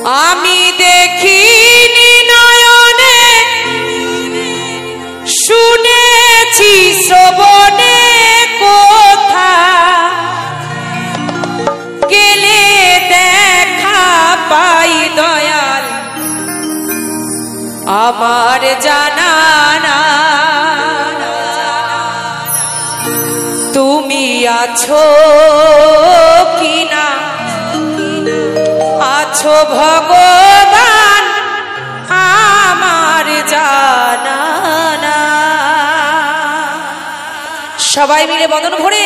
আমি দেখিনি নয়নে শুনেছি শ্রবণে কোথা গেলে দেখা পাই দয়াল আমার জানা না তুমি আছো কিনা আছো ভগবান আমার জানা না। সবাই মিলে বদন ভরে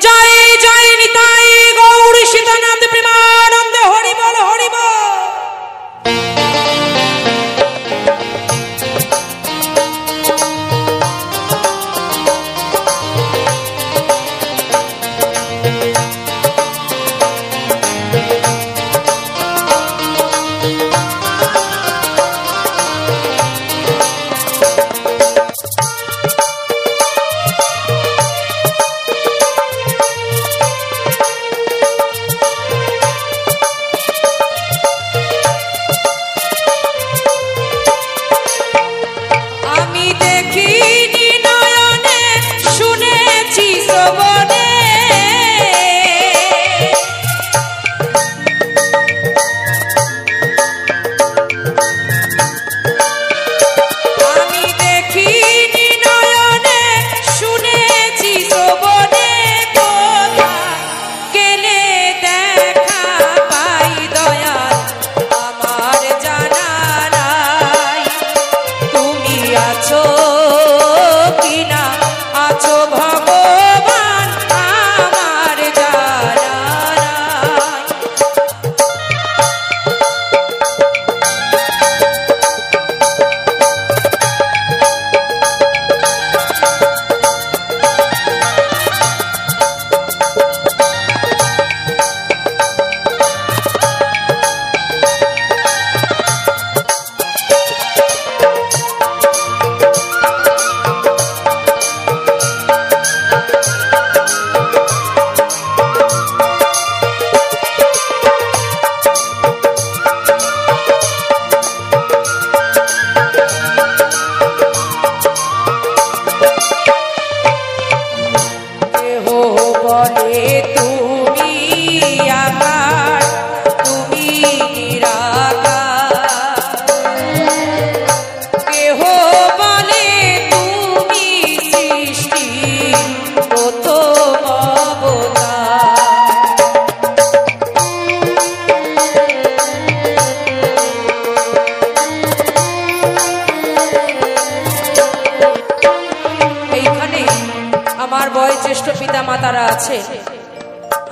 জয় জয় নিতাই গৌর সীতানাথ প্রেমানন্দে হরি বল হরি বল।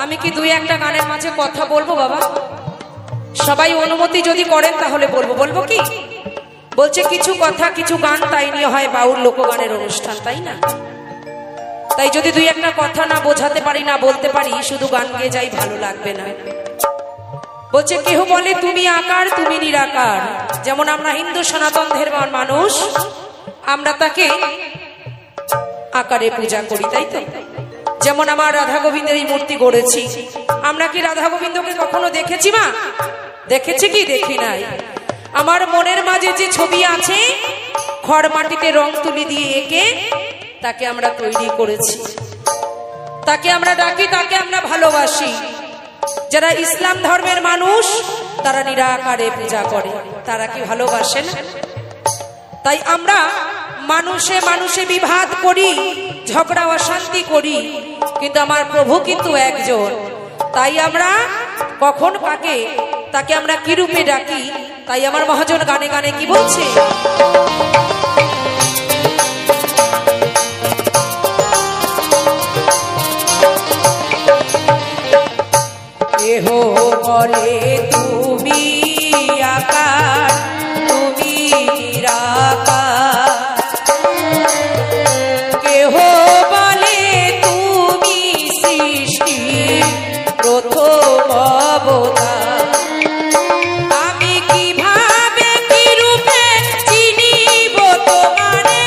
আমি কি দুই একটা গানের মাঝে কথা বলবো বাবা? সবাই অনুমতি যদি করেন তাহলে বলবো। বলবো কি? বলছে কিছু কথা কিছু গান তাই নিয়ে হয় বাউল লোকগানের অনুষ্ঠান, তাই না? তাই যদি দুই একটা কথা না বোঝাতে পারি না বলতে পারি শুধু গান গেয়ে যাই ভালো লাগবে না। বলছে কেহ বলে তুমি আকার তুমি নিরাকার। যেমন আমরা হিন্দু সনাতন ধর্মের মানুষ আমরা তাকে আকারে পূজা করি, তাই তো? যেমন আমার রাধা গোবিন্দের এই মূর্তি গড়েছি, আমরা কি রাধা গোবিন্দকে কখনো দেখেছি মা? দেখেছি কি? দেখি নাই। আমার মনের মাঝে যে ছবি আছে খড় মাটিতে রং তুলি দিয়ে এঁকে তাকে আমরা তৈরি করেছি, তাকে আমরা ডাকি, তাকে আমরা ভালোবাসি। যারা ইসলাম ধর্মের মানুষ তারা নিরাকারে পূজা করে, তারা কি ভালোবাসে না? তাই আমরা মানুষে মানুষে বিবাদ করি, ঝগড়া অশান্তি করি, কিন্তু আমার প্রভু কিন্তু একজন। তাই আমরা কখন কাকে তাকে আমরা কি রূপে ডাকি? তাই আমার মহাজন গানে গানে কি বলছে? কেহ বলে তুমি আকার তুমি নিরাকার, কেহ বলে তুমি সৃষ্টি প্রথম অবতার। আমি কিভাবে কি রূপে চিনিব তোমারে?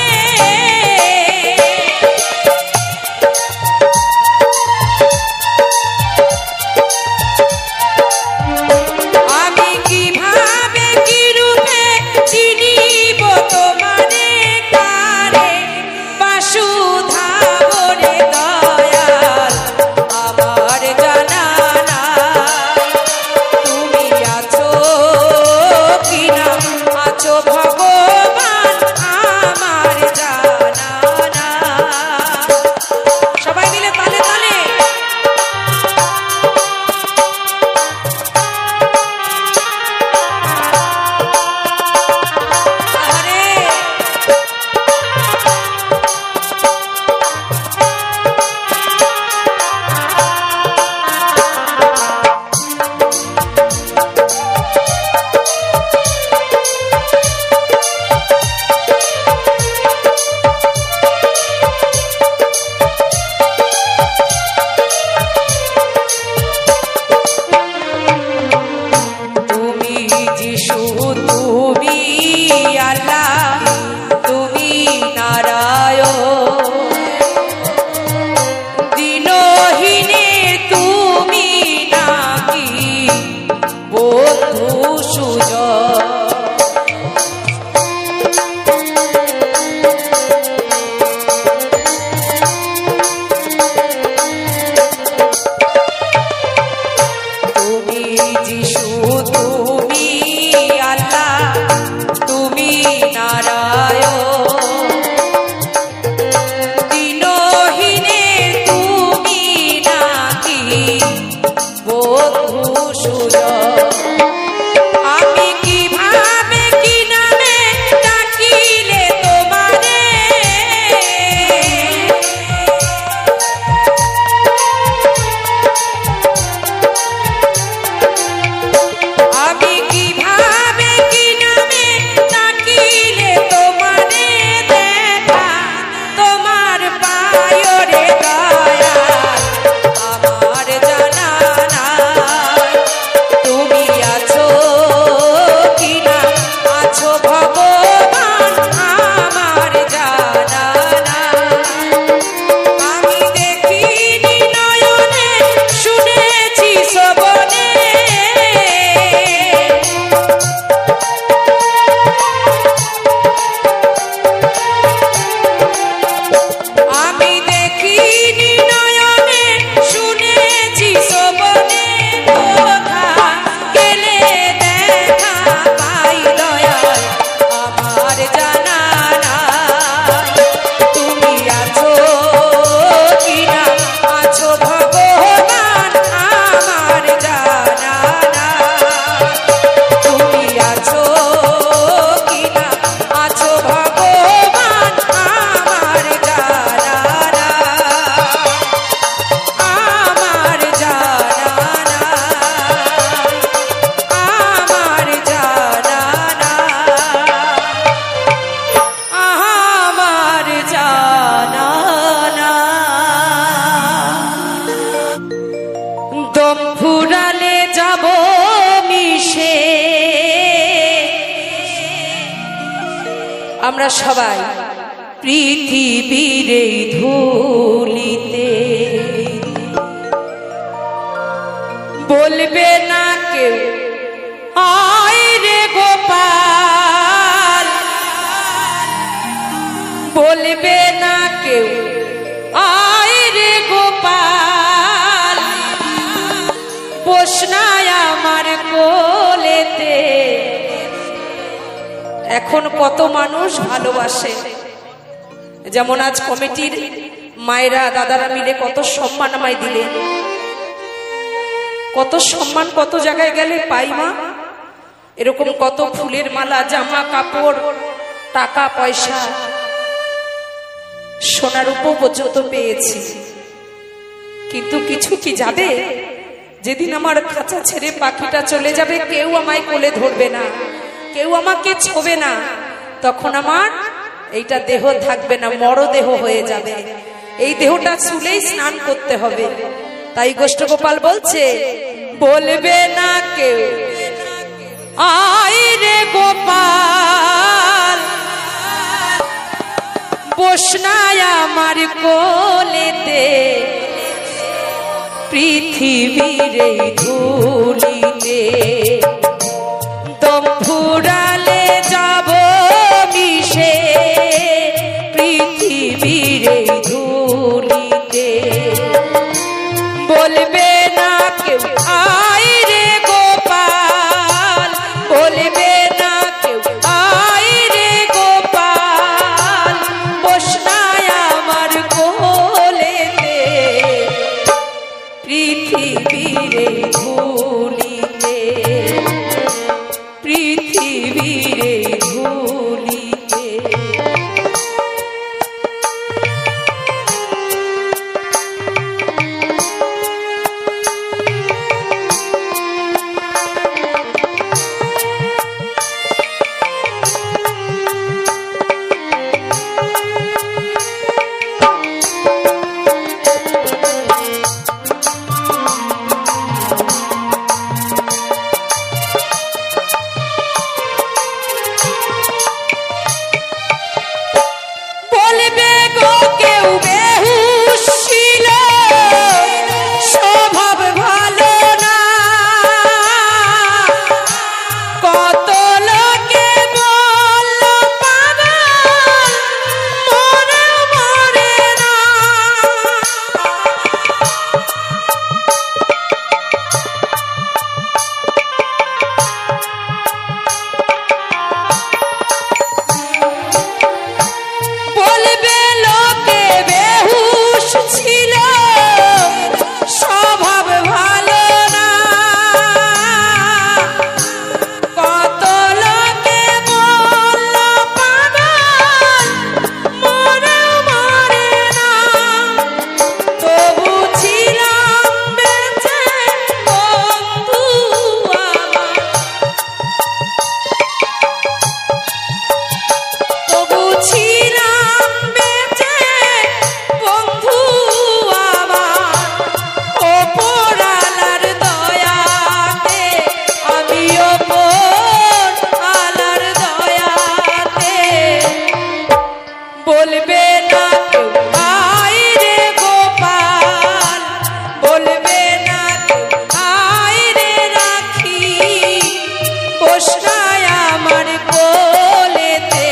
যিশু তুমি আল্লাহ তুমি নারায়ণ দিনহীনে তুমি নাকি বন্ধু সুজন আমরা সবাই পৃথিবীর এই ধুলিতে বলবে না কেউ আয় রে গোপাল বলবে না কেউ আয় রে গোপাল বসনায় আমার কোলেতে এখন কত মানুষ ভালোবাসে যেমন আজ কমিটির মায়েরা দাদারা মিলে কত সম্মান আমায় দিলেন কত সম্মান কত জায়গায় গেলে পাই মা এরকম কত ফুলের মালা জামা কাপড় টাকা পয়সা সোনার উপর পর্যন্ত পেয়েছি কিন্তু কিছু কি যাবে যেদিন আমার খাঁচা ছেড়ে পাখিটা চলে যাবে কেউ আমায় কোলে ধরবে না কেউ আমাকে ছোবে না তখন আমার এইটা দেহ থাকবে না মরদেহ হয়ে যাবে এই দেহটা চুলেই স্নান করতে হবে তাই গোষ্ঠগোপাল বলছে বলবে না কেউ আয় রে গোপাল বসনায় আমার কোলেতে পৃথিবীর এই ধুলিতে দম ফুরালে যাব মিশে পৃথিবীর এই ধুলিতে বলবে না কেউ আয় রে গোপাল বলবে না কেউ আয় রে গোপাল বসনায় আমার কোলেতে পৃথিবীর এই ধুলিতে পোষনায় আমার কোলেতে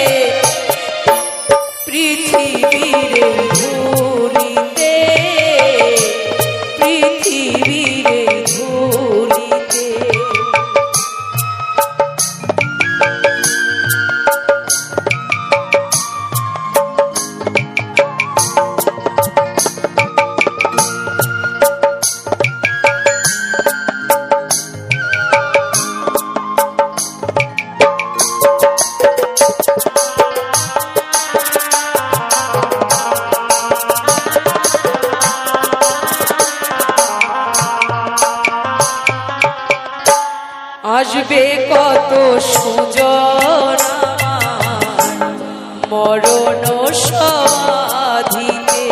পৃথিবীর ধুলিতে পৃথিবীর ধুলিতে আসবে কত সুজন মরণ সমাধিতে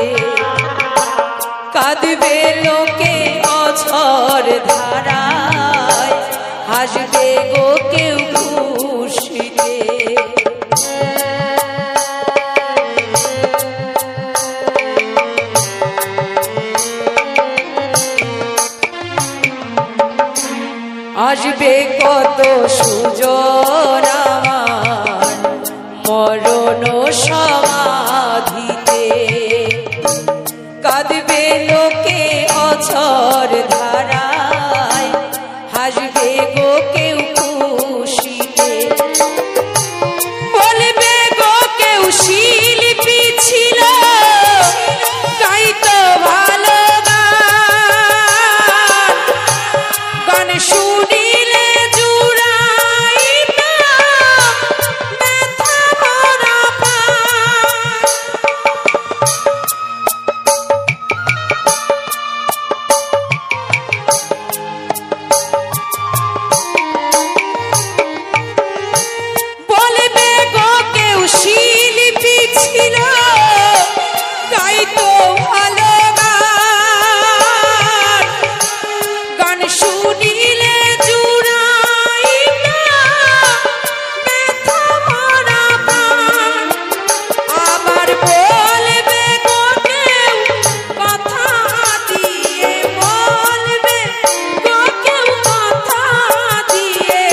কাঁদবে লোকে অঝর ধারায় হাসবে গো কেউ খুশিতে আসবে কত সুজন আমার মরণ সমাধিতে কাঁদবে লোকে অঝর ধারায় হাসবে গো কেউ খুশিতে বলবে গো কেউ শিল্পী ছিল গাইতো ভালো গান শুনিলে জুড়াইতা ব্যথা ভরা প্রাণ বলবে গো কেউ শিল্পী ছিল গাইতো ভালো গান শুনিলে জুড়াইতা ব্যথা ভরা প্রাণ আবার বলবে গো কেউ কথা দিয়ে বলবে গো কেউ কথা দিয়ে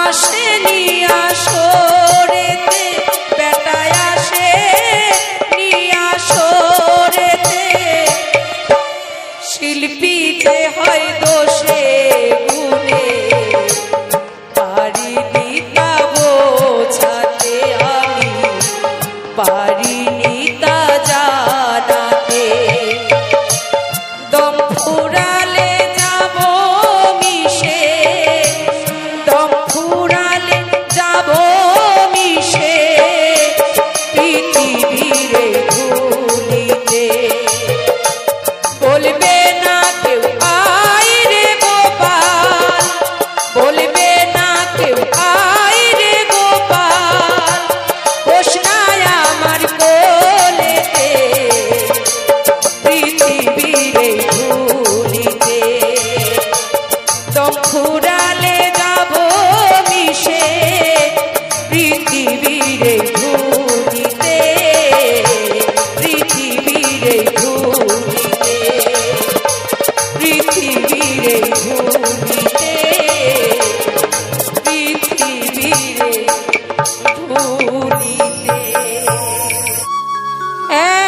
আসেনি আসরেতে বেটায় আসে নি আসরেতে শিল্পী যে হয় দোষে গুণে পারিনি তা বোঝাতে আমি পারিনি তা জানাতে দম ফুরালে যাব মিশে দম ফুরালে যাব মিশে পৃথিবীর ধুলিতে বলবে না কেউ আয় রে গোপাল বলবে না কেউ আয় রে গোপাল পোষনায় আমার কোলেতে পৃথিবীর ধুলিতে দম ফুরালে যাব মিশে পৃথিবীর ধুলিতে পৃথিবীর ধুলিতে পৃথিবীর ধুলিতে পৃথিবীর ধুলিতে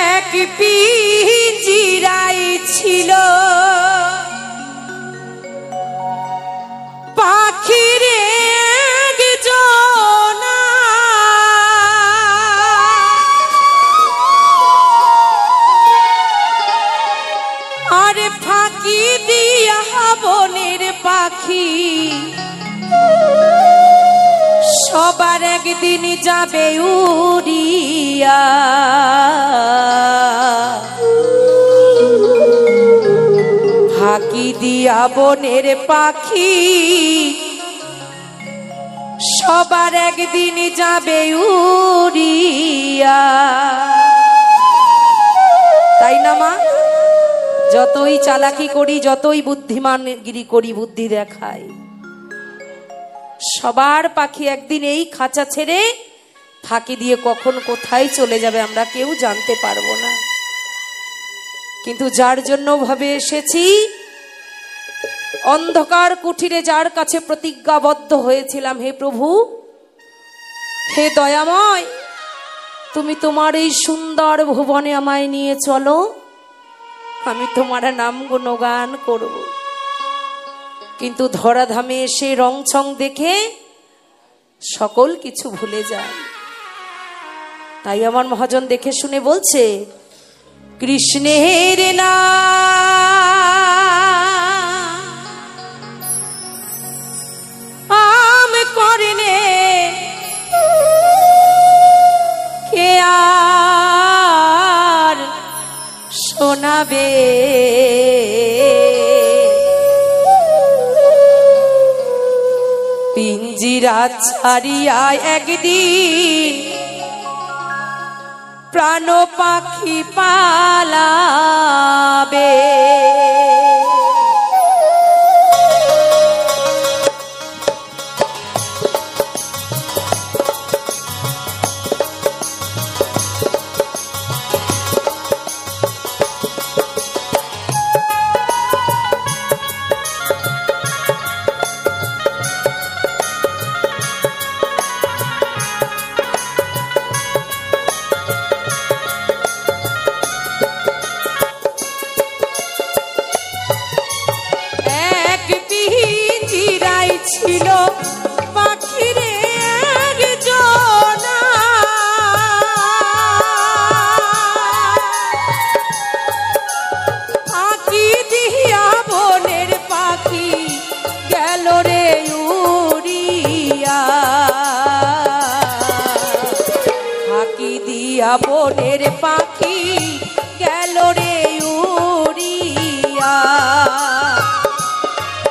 এক পিঞ্জিরাই ছিল পাখির একজনা আর ফাঁকি দিয়া বনের পাখি সবার একদিন যাবে উড়িয়া ফাঁকি দিয়া বনের পাখি সবার একদিন যাবে উড়িয়া তাই না মা যতই চালাকি করি যতই বুদ্ধিমানগিরি করি বুদ্ধি দেখাই সবার পাখি একদিন এই খাঁচা ছেড়ে ফাঁকি দিয়ে কখন কোথায় চলে যাবে আমরা কেউ জানতে পারবো না কিন্তু যার জন্য ভাবে এসেছি অন্ধকার কুঠিরে যার কাছে প্রতিজ্ঞাবদ্ধ হয়েছিলাম, হে প্রভু, হে দয়াময়, তুমি তোমার এই সুন্দর ভুবনে আমায় নিয়ে চলো, আমি তোমার নাম গুণগান করব। কিন্তু ধরাধামে এসে রংছং দেখে সকল কিছু ভুলে যায়। তাই আমার মহাজন দেখে শুনে বলছে, কৃষ্ণের নাম করিনে কে আর শোনাবে, পিঞ্জিরা ছাড়িয়া একদিন প্রাণ পাখি পালাবে। ছিল পাখিরে একজনা, পাখি দিয়া বনের পাখি গেল রে উড়িয়া, পাখি দিয়া বনের পাখি গেল রে উড়িয়া।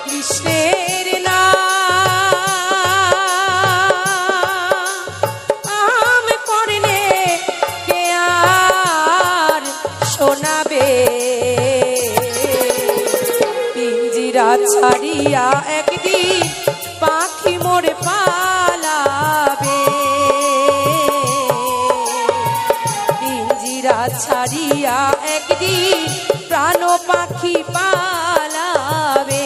কৃষ্ণের নাম করলে কে আর শোনাবে, পিঞ্জিরা ছাড়িয়া একদিন পাখি মোরে পালাবে, পিঞ্জিরা ছাড়িয়া একদিন প্রাণ পাখি পালাবে।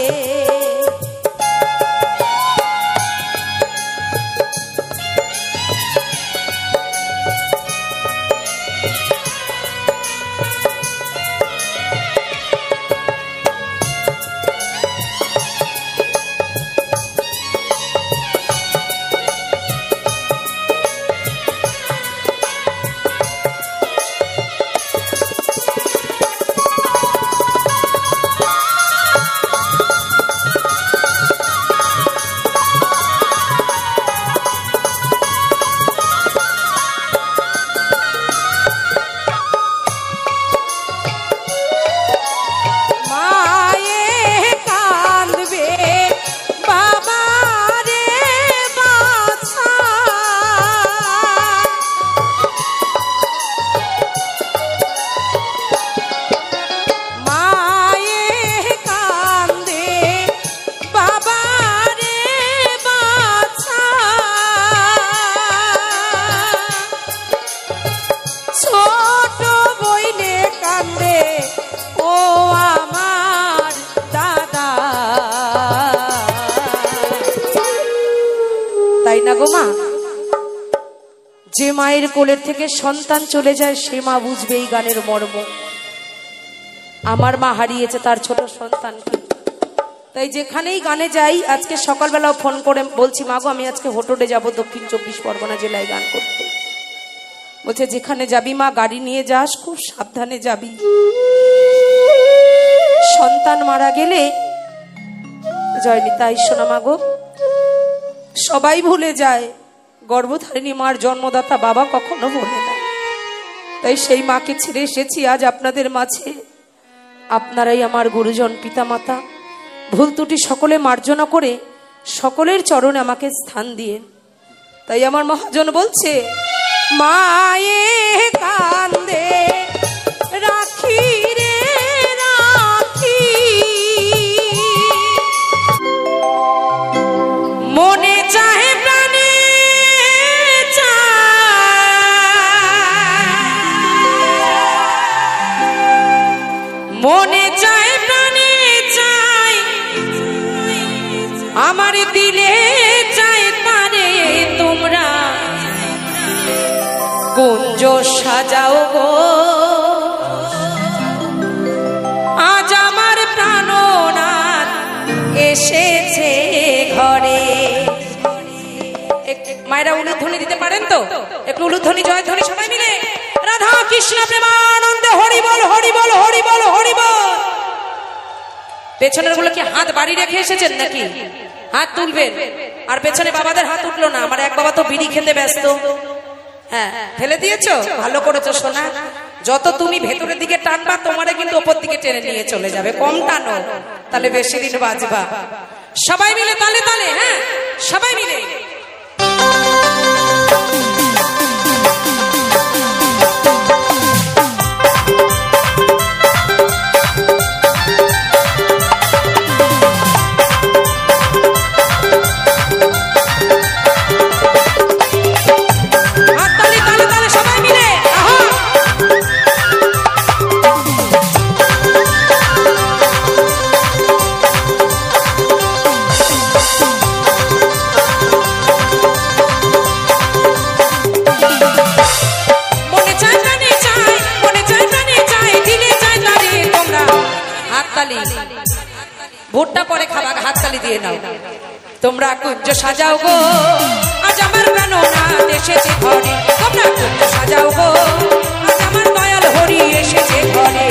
তাই না গো মা? যে মায়ের কোলের থেকে সন্তান চলে যায় সে মা বুঝবে এই গানের মর্ম। আমার মা হারিয়েছে তার ছোট সন্তানকে, তাই যেখানেই গানে যাই, আজকে সকালবেলাও ফোন করে বলছি, মা গো আমি আজকে হোটেলে যাব দক্ষিণ 24 পরগনা জেলায় গান করতে। বলছে যেখানে যাবি মা গাড়ি নিয়ে যাস, খুব সাবধানে যাবি, সন্তান মারা গেলে জয়নি তাই শোনা মা গো, সবাই ভুলে যায়, গর্ভধারিণী মার জন্মদাতা বাবা কখনো ভুলে না। তাই সেই মাকে ছেড়ে এসেছি আজ আপনাদের মাঝে। আপনারাই আমার গুরুজন পিতামাতা, ভুল ত্রুটি সকলে মার্জনা করে সকলের চরণে আমাকে স্থান দিয়ে। তাই আমার মহাজন বলছে, মায়ে কান্দে রাখি রে রাখি, মনে চাহে প্রাণে মনে চায় প্রাণে চাই সাজাও গো আজ আমার প্রাণনাথ এসেছে ঘরে। মায়েরা উলুধ্বনি দিতে পারেন তো? একটু উলুধ্বনি জয়ধ্বনি সবাই মিলে। রাধা কৃষ্ণ প্রেমানন্দে হরি বল হরি বল হরি বল হরি বল। পেছনের গুলো কি হাত বাড়ি রেখে এসেছেন নাকি? হাত তুলবেন। আর পেছনে বাবাদের হাত উঠলো না। আমার এক বাবা তো বিড়ি খেতে ব্যস্ত। হ্যাঁ, ফেলে দিয়েছো, ভালো করেছো সোনা। যত তুমি ভেতরের দিকে টানবা তোমারে কিন্তু ওপর দিকে টেনে নিয়ে চলে যাবে। কম টানো, তাহলে বেশি দিন বাঁচবা। সবাই মিলে তালে তালে। হ্যাঁ, সবাই মিলে। ভোটটা পরে খাবা, হাততালি দিয়ে নাও। তোমরা কুঞ্জ সাজাও গো আজ আমার প্রাণনাথ এসেছে ঘরে। তোমরা কুঞ্জ সাজাও গো আজ আমার দয়াল হরি এসেছে ঘরে।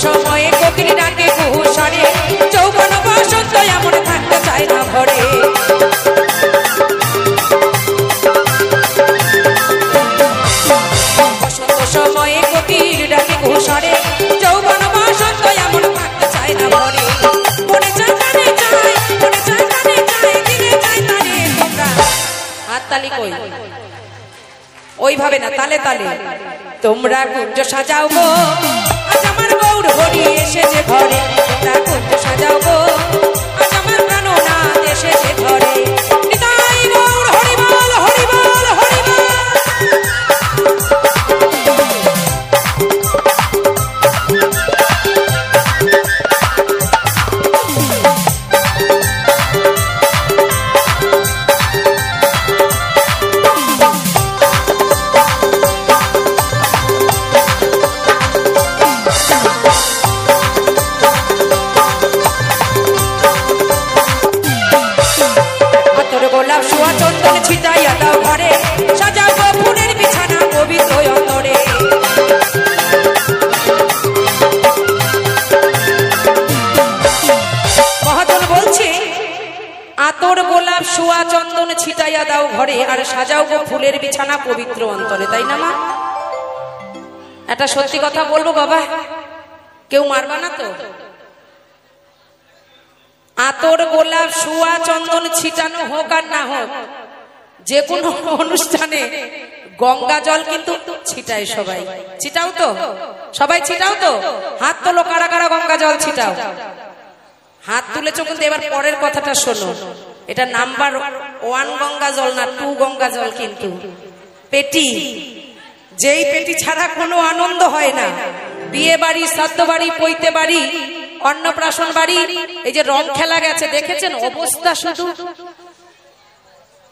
সময়ে কোকিল ডাকে কুহুসরে, যৌবন বসন্ত এমন থাকতে চায় না ঘরে। বসন্ত সময়ে কোকিল ডাকে কুহুসরে, যৌবন বসন্ত এমন থাকতে চায় না ঘরে। মনে চায় কানে চায়, মনে চায় কানে চায়, দিলে চায় তারে। তোমরা হাততালি কই? ওইভাবে না, তালে তালে। তোমরা কুঞ্জ সাজাও গো আজ আমার গৌর হরি এসেছে ঘরে। তোমরা কুঞ্জ সাজাও গো আজ আমার প্রাণনাথ এসেছে ঘরে। নিতাই গৌর হরি বল হরি বল হরি বল। ছিটাইয়া দাও ঘরে, সাজাবো ফুলের বিছানা পবিত্র অন্তরে। মহাজন বলছে আতর গোলাপ সোয়া চন্দন ছিটাইয়া দাও ঘরে, আর সাজাও গো ফুলের বিছানা পবিত্র অন্তরে। তাই না মা? একটা সত্যি কথা বলবো বাবা, কেউ মারবা না তো? আতর গোলাপ সোয়া চন্দন ছিটানো হোক আর না হোক, যে কোনো অনুষ্ঠানে গঙ্গা জল কিন্তু ছিটায় সবাই। ছিটাও তো সবাই? ছিটাও তো? হাত তোলো কারা কারা গঙ্গা জল ছিটাও। হাত তুলেছো কিন্তু এবার পরের কথাটা শোনো। এটা নাম্বার 1 গঙ্গা জল না, 2 গঙ্গা জল কিন্তু। পেটি, যেই পেটি ছাড়া কোনো আনন্দ হয় না। বিয়ে বাড়ি, শ্রাদ্ধ বাড়ি, পৈতে বাড়ি, অন্নপ্রাশন বাড়ি, এই যে রং খেলা গেছে দেখেছেন অবস্থা শুধু।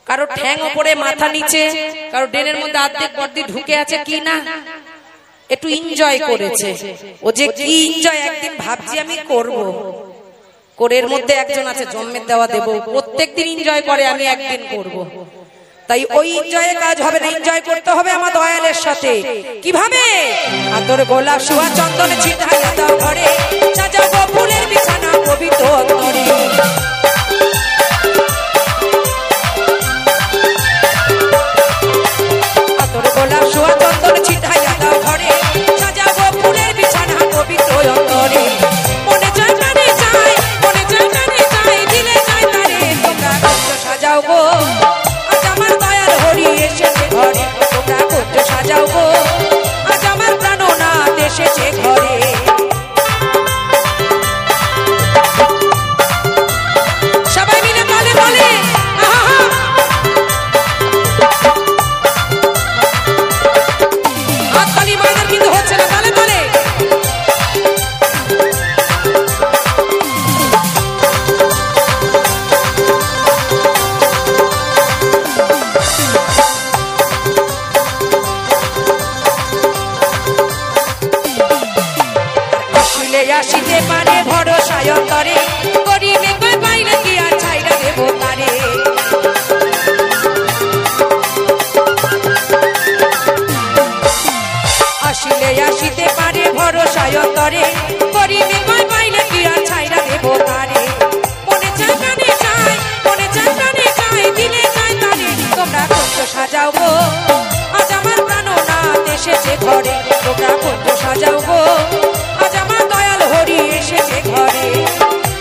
কারো ঠ্যাং ওপরে মাথা নিচে, কারো ডেনের মধ্যে অর্ধেক বর্দি ঢুকে আছে কি না, একটু এনজয় করেছে। ও যে কি এনজয় একদিন ভাবছি আমি করব। কোরের মধ্যে একজন আছে জন্মের দেওয়া দেব, প্রত্যেকদিন এনজয় করে, আমি একদিন করব। তাই ওই এনজয়ে কাজ হবে না, এনজয় করতে হবে আমার দয়ালের সাথে। কিভাবে? আতর গোলাপ সোয়া চন্দন ছিটাইয়া দাও ঘরে, সাজাবো ফুলের বিছানা পবিত্র অন্তরে। আতর গোলাপ সোয়া চন্দন ছিটাইয়া দাও ঘরে, সাজাবো ফুলের বিছানা পবিত্র অন্তরে। মনে চায় কানে চায়, মনে চায় কানে চায়, দিলে চায় তারে। তোমরা কুঞ্জ সাজাও গো আজ আমার দয়াল হরি এসেছে ঘরে। তোমরা কুঞ্জ সাজাও গো আজ আমার সাজাও গো, আজ আমার প্রাণনাথ এসেছে ঘরে, তোমরা কুঞ্জ সাজাও গো, আজ আমার দয়াল হরি এসেছে ঘরে।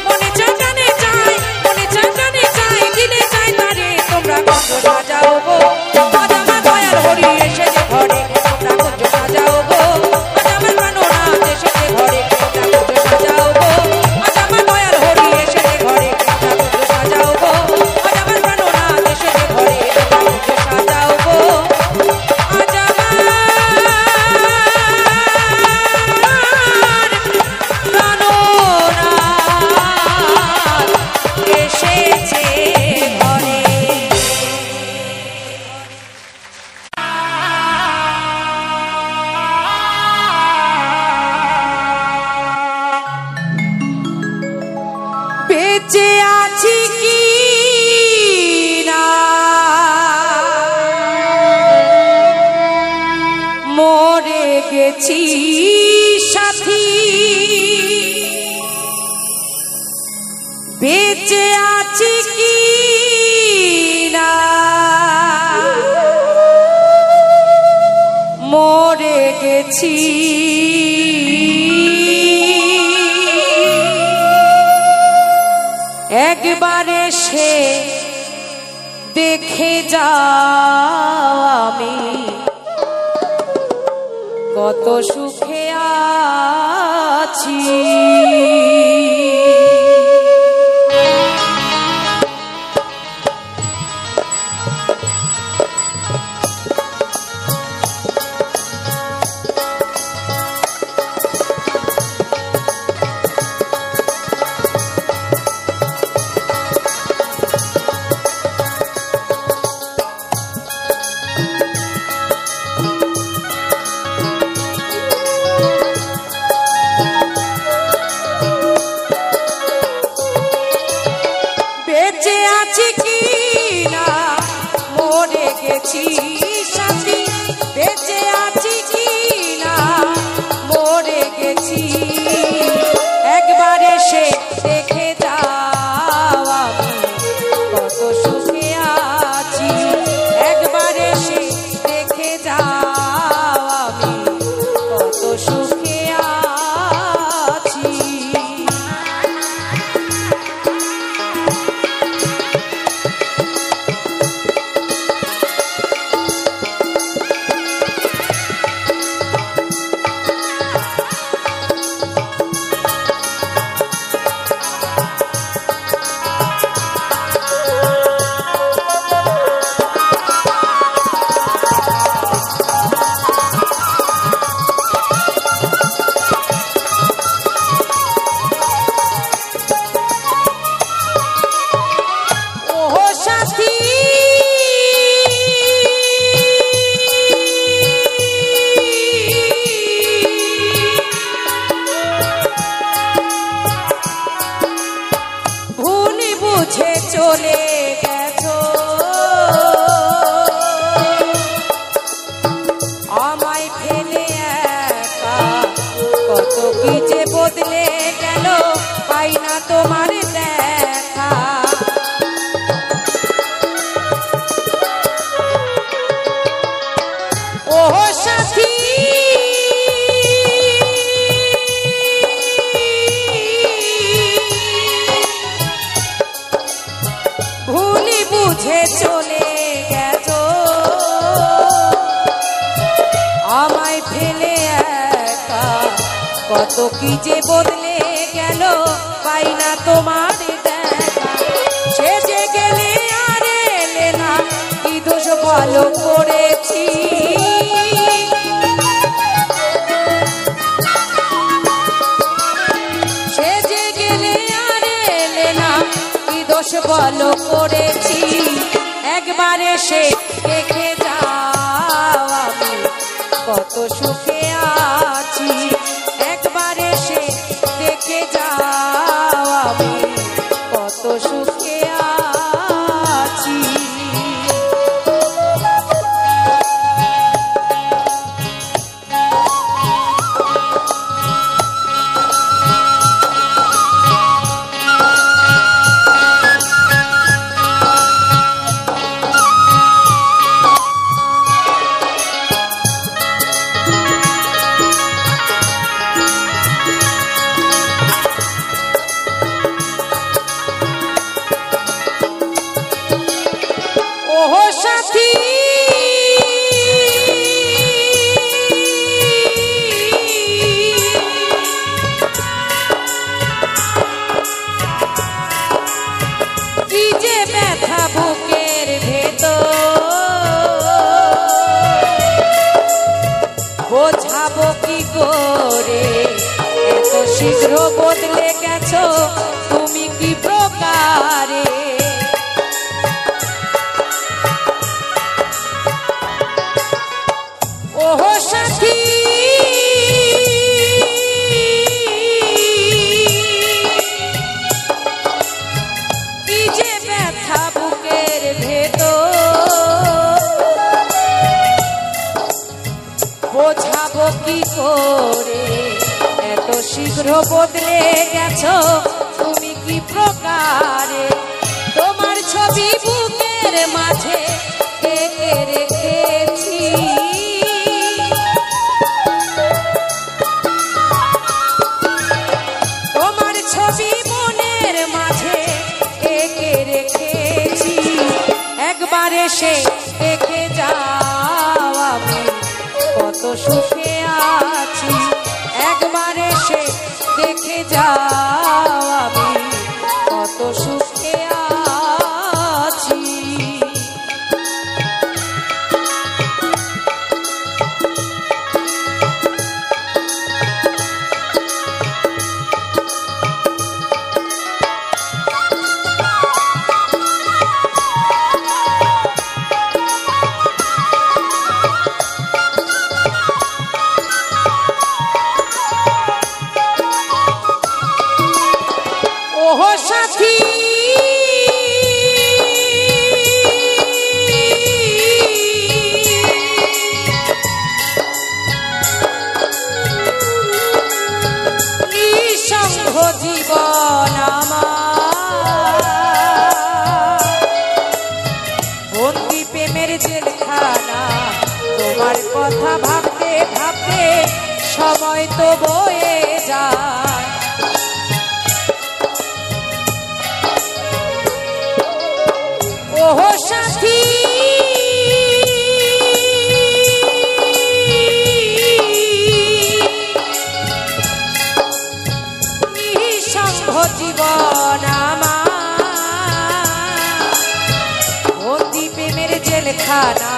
মনে চায় জানে চাই, মনে চায় জানে চাই, দিলে চাই তারে, তোমরা কুঞ্জ সাজাও গো, আজ আমার দয়াল হরি এসেছে ঘরে, তোমরা কুঞ্জ সাজাও গো, আজ আমার প্রাণনাথ এসেছে ঘরে, তোমরা কুঞ্জ সাজাও গো, আজ আমার দয়াল হরি এসেছে ঘরে, তোমরা কুঞ্জ সাজাও গো, আজ আমার প্রাণনাথ এসেছে ঘরে, তোমরা কুঞ্জ সাজাও গো, আজ আমার প্রাণনাথ এসেছে ঘরে। বেঁচে আছি কি না মরে গেছি সাথী, বেঁচে আছি কি না মরে গেছি, একবার এসে দেখে যাও আমি কত সুখে আছি। বেঁচে আছি কি না মরে গেছি সাথী, বেঁচে আছি কি না মরে গেছি, একবার এসে দেখে যাও আমি কত সুখে আছি, একবার এসে দেখে যাও আমি কত সুখে আছি। চলে গেছো আমায় ফেলে একা, কত কি যে বদলে গেল পাই না তোমার দেখা। ও সাথী ভুলি বুঝে চলে গেছো আমায় ফেলে একা, কত কি যে বদলে গেল পাই না তোমার দেখা। সেজে গেলে আর এলে না, কি দোষ ভালো করেছি, সেজে গেলে আর এলে না, কি দোষ ভালো করেছি, একবার এসে দেখে যাও আমি কত সুখে আছি, একবার এসে দেখে যাও আমি কত সুখে আছি। সাথী কি যে ব্যথা বুকের ভেতর বোঝাবো কি করে এত শীঘ্র বদলে গেছো তুমি কি প্রকারে ওহো সাথী কি যে ব্যথা বুকের ভেতর বোঝাবো কি করে এত শীঘ্র বদলে গেছো তুমি কি প্রকারে তোমার ছবি বুকের মাঝে এঁকে রেখেছি তোমার ছবি মনের মাঝে এঁকে রেখেছি একবার এসে দেখে যাও আমি কত সুখে আছি একবার এসে দেখে যাও আমি কত সুখে আছি ওহো সাথী নিঃসঙ্গ জীবন আমার বন্দি প্রেমের জেলখানা তোমার কথা ভাবতে ভাবতে সময় তো বয়ে যায় ওহো সাথী নিঃসঙ্গ জীবন আমার বন্দি প্রেমের জেলখানা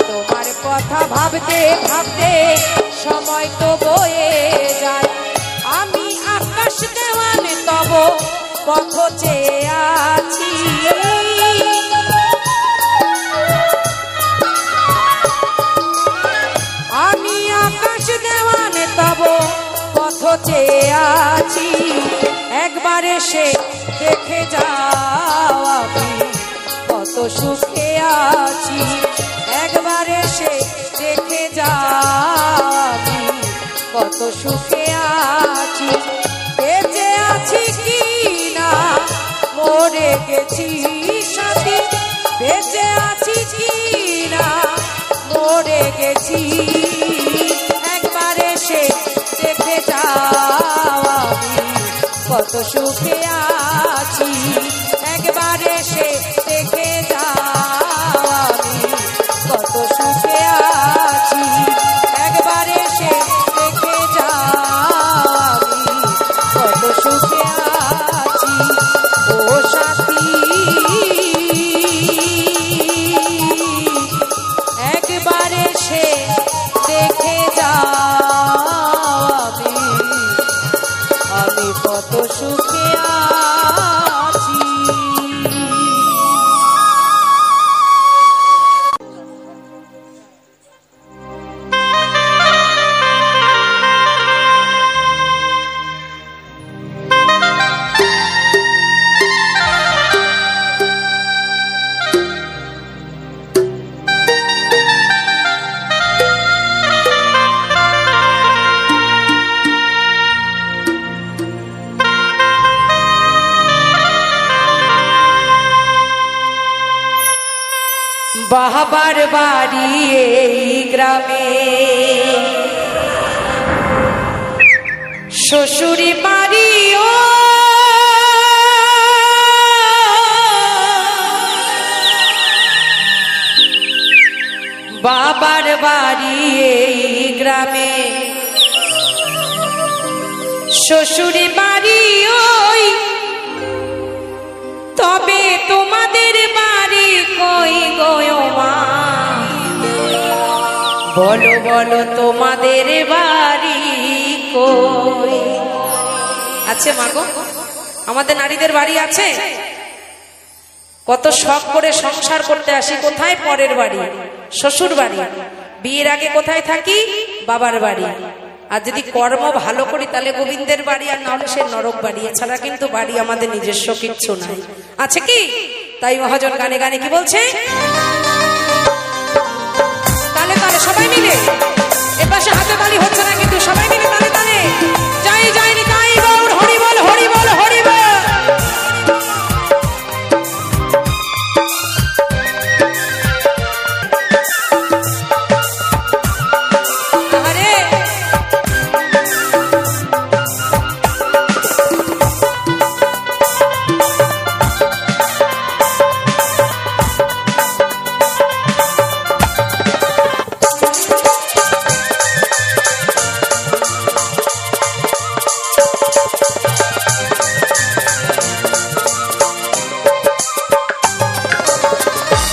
তোমার কথা ভাবতে ভাবতে সময় তো বয়ে যায় আমি আকাশ দেওয়ান তব পথ চেয়ে আছি আমি আকাশ দেওয়ান তব পথ চেয়ে আছি একবার এসে দেখে যাও আমি কত সুখে আছি একবার এসে দেখে যাও আমি কত সুখে আছি বেঁচে আছি কি না মরে গেছি সাথী বেঁচে আছি কি না মরে গেছি একবার এসে দেখে যাও আমি কত সুখে আছি একবার এসে দেখে যাও আমি কত সুখে আছি একবার এসে দেখে যাও আমি কত সুখে আছি ও সাথী একবার এসে দেখে যাও আমি কত সুখে আছি বাবার বাড়ি এই গ্রামে শ্বশুরি বাড়িও বাবার বাড়ি এই গ্রামে, শ্বশুরে বাড়ি ওই, তবে তোমাদের বাড়ি কই গো মা? বলো বলো তোমাদের বাড়ি কই? আছে মা গো? আমাদের নারীদের বাড়ি আছে? কত শখ করে সংসার করতে আসি, কোথায়? পরের বাড়ি, শ্বশুর বাড়ি। বিয়ের আগে কোথায় থাকি? বাবার বাড়ি। আর যদি কর্ম ভালো করি তাহলে গোবিন্দের বাড়ি, আর নাহলে সে নরক বাড়ি। এছাড়া কিন্তু বাড়ি আমাদের নিজস্ব কিচ্ছু নাই, আছে কি? তাই মহাজন গানে গানে কি বলছে? তালে তালে সবাই মিলে, এপাশে হাতে তালি হচ্ছে না কিন্তু সবাই মিলে তালে তালে যাই যাই নিতাই গৌর হরি বল হরি বল হরি বল।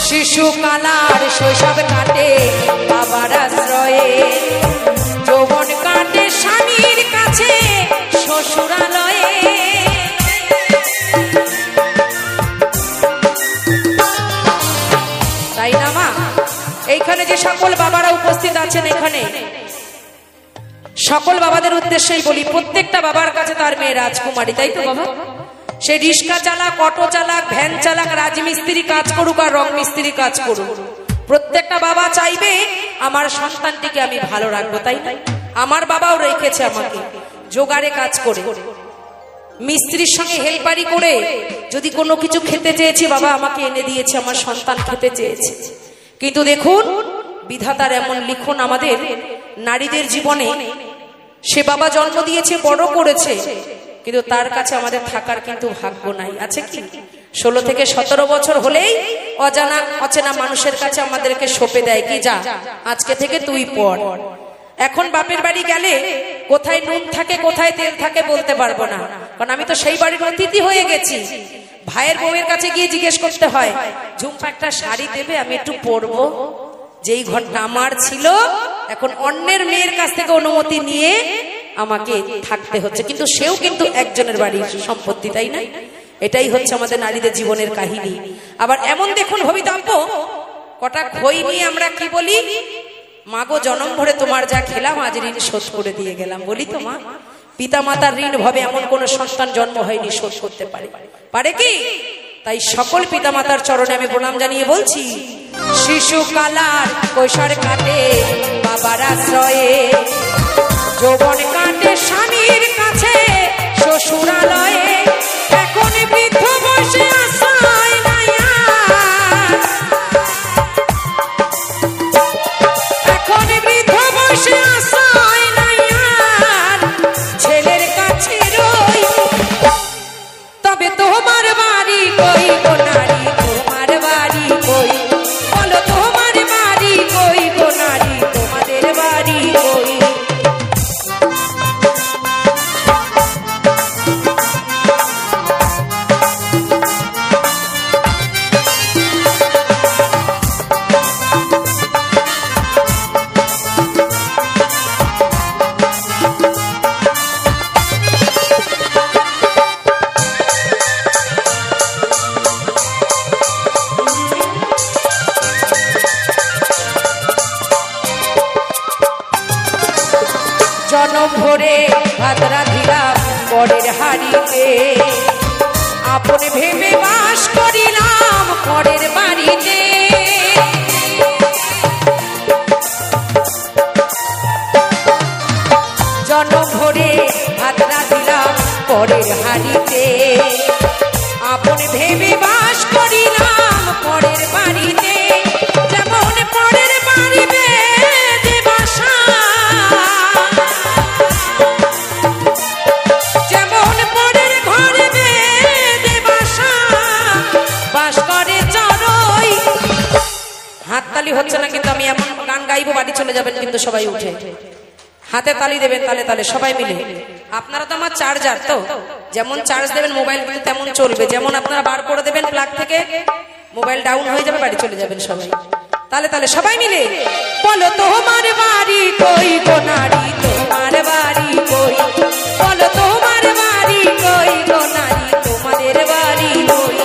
শিশুকালার শৈশব কাটে বাবার আশ্রয়ে, যৌবন কাটে স্বামীর কাছে শ্বশুরালয়ে। তাই না মা? এইখানে যে সকল বাবারা উপস্থিত আছেন, এখানে সকল বাবাদের উদ্দেশ্যেই বলি, প্রত্যেকটা বাবার কাছে তার মেয়ে রাজকুমারী, তাই তো বাবা? সে রিক্সা চালাক, অটো চালাক, ভ্যান চালাক, রাজমিস্ত্রি কাজ করুক আর রং মিস্ত্রি কাজ করুক, প্রত্যেকটা বাবা চাইবে আমার সন্তানটিকে আমি ভালো রাখবো, তাই না? আমার বাবাও রেখেছে আমাকে জোগাড়ে কাজ করে, মিস্ত্রির সঙ্গে হেল্পারি করে। যদি কোনো কিছু খেতে চেয়েছি, বাবা আমাকে এনে দিয়েছে, আমার সন্তান খেতে চেয়েছে। কিন্তু দেখুন বিধাতার এমন লিখন আমাদের নারীদের জীবনে, সে বাবা জন্ম দিয়েছে, বড় করেছে, কিন্তু তার কাছে আমাদের থাকার কিন্তু ভাগ্য নাই, আছে কি? 16 থেকে 17 বছর হলেই অজানা অচেনা মানুষের কাছে আমাদেরকে সঁপে দেয়, কি যা আজকে থেকে তুই পড়। এখন বাপের বাড়ি গেলে কোথায় নুন থাকে কোথায় তেল থাকে বলতে পারবো না, কারণ আমি তো সেই বাড়ির অতিথি হয়ে গেছি। ভাইয়ের বউয়ের কাছে গিয়ে জিজ্ঞেস করতে হয়, ঝুমপা একটা শাড়ি দেবে, আমি একটু পরবো। যেই ঘরটা আমার ছিল, এখন অন্যের মেয়ের কাছ থেকে অনুমতি নিয়ে আমাকে থাকতে হচ্ছে, কিন্তু সেও কিন্তু একজনের বাড়ির সম্পত্তি, তাই না? এটাই হচ্ছে আমাদের নারীদের জীবনের কাহিনী। আবার এমন দেখুন ভবিতব্য, কটা খই নিয়ে আমরা কি বলি? মাগো জনম ভরে তোমার যা খেলাম আজ ঋণ শোধ করে দিয়ে গেলাম, বলি তো মা? পিতা মাতার ঋণ ভাবে এমন কোন সন্তান জন্ম হয়নি শোধ করতে পারে, পারে কি? তাই সকল পিতা মাতার চরণে আমি প্রণাম জানিয়ে বলছি, শিশুকালার কৈশোর কাটে বাবার আশ্রয়ে, যৌবন কাটে স্বামীর কাছে শ্বশুরালয়ে। এখন বৃদ্ধ বসে আশায় নাই, এখন বৃদ্ধ বসে আশায় নাই, ছেলের কাছে রই। তবে তোমার বাড়ি কই গো নারী, তোমার বাড়ি কই? বলো তোমার বাড়ি কই গো নারী, তোমাদের বাড়ি কই? জনম ভরে ভাত রাঁধিলাম পরের হাড়িতে, আপন ভেবে বাস করিলাম পরের বাড়িতে। জনম ভরে ভাত রাঁধিলাম পরের হাড়িতে, আপন ভেবে বাস করিলাম পরের বাড়িতে। যেমন পরের বাড়ি বেঁধে বাসা, যেমন পরের ঘরে বেঁধে বাসা, বাস করে চড়ই হাততালি হচ্ছে না, কিন্তু আমি এমন গান গাইবো বাড়ি চলে যাবেন কিন্তু সবাই উঠে হাতে তালি দেবেন, তালে তালে সবাই মিলে। আপনারা তো আমার চার্জার, তো যেমন চার্জ দেবেন মোবাইল কিন্তু তেমন চলবে, যেমন আপনারা বার করে দেবেন প্লাগ থেকে মোবাইল ডাউন হয়ে যাবে, বাড়ি চলে যাবেন সবাই। তালে তালে সবাই মিলে বলো তোমার বাড়ি কই গো নারী, তোমার বাড়ি কই, বলো তোমার বাড়ি কই গো নারী, তোমাদের বাড়ি কই।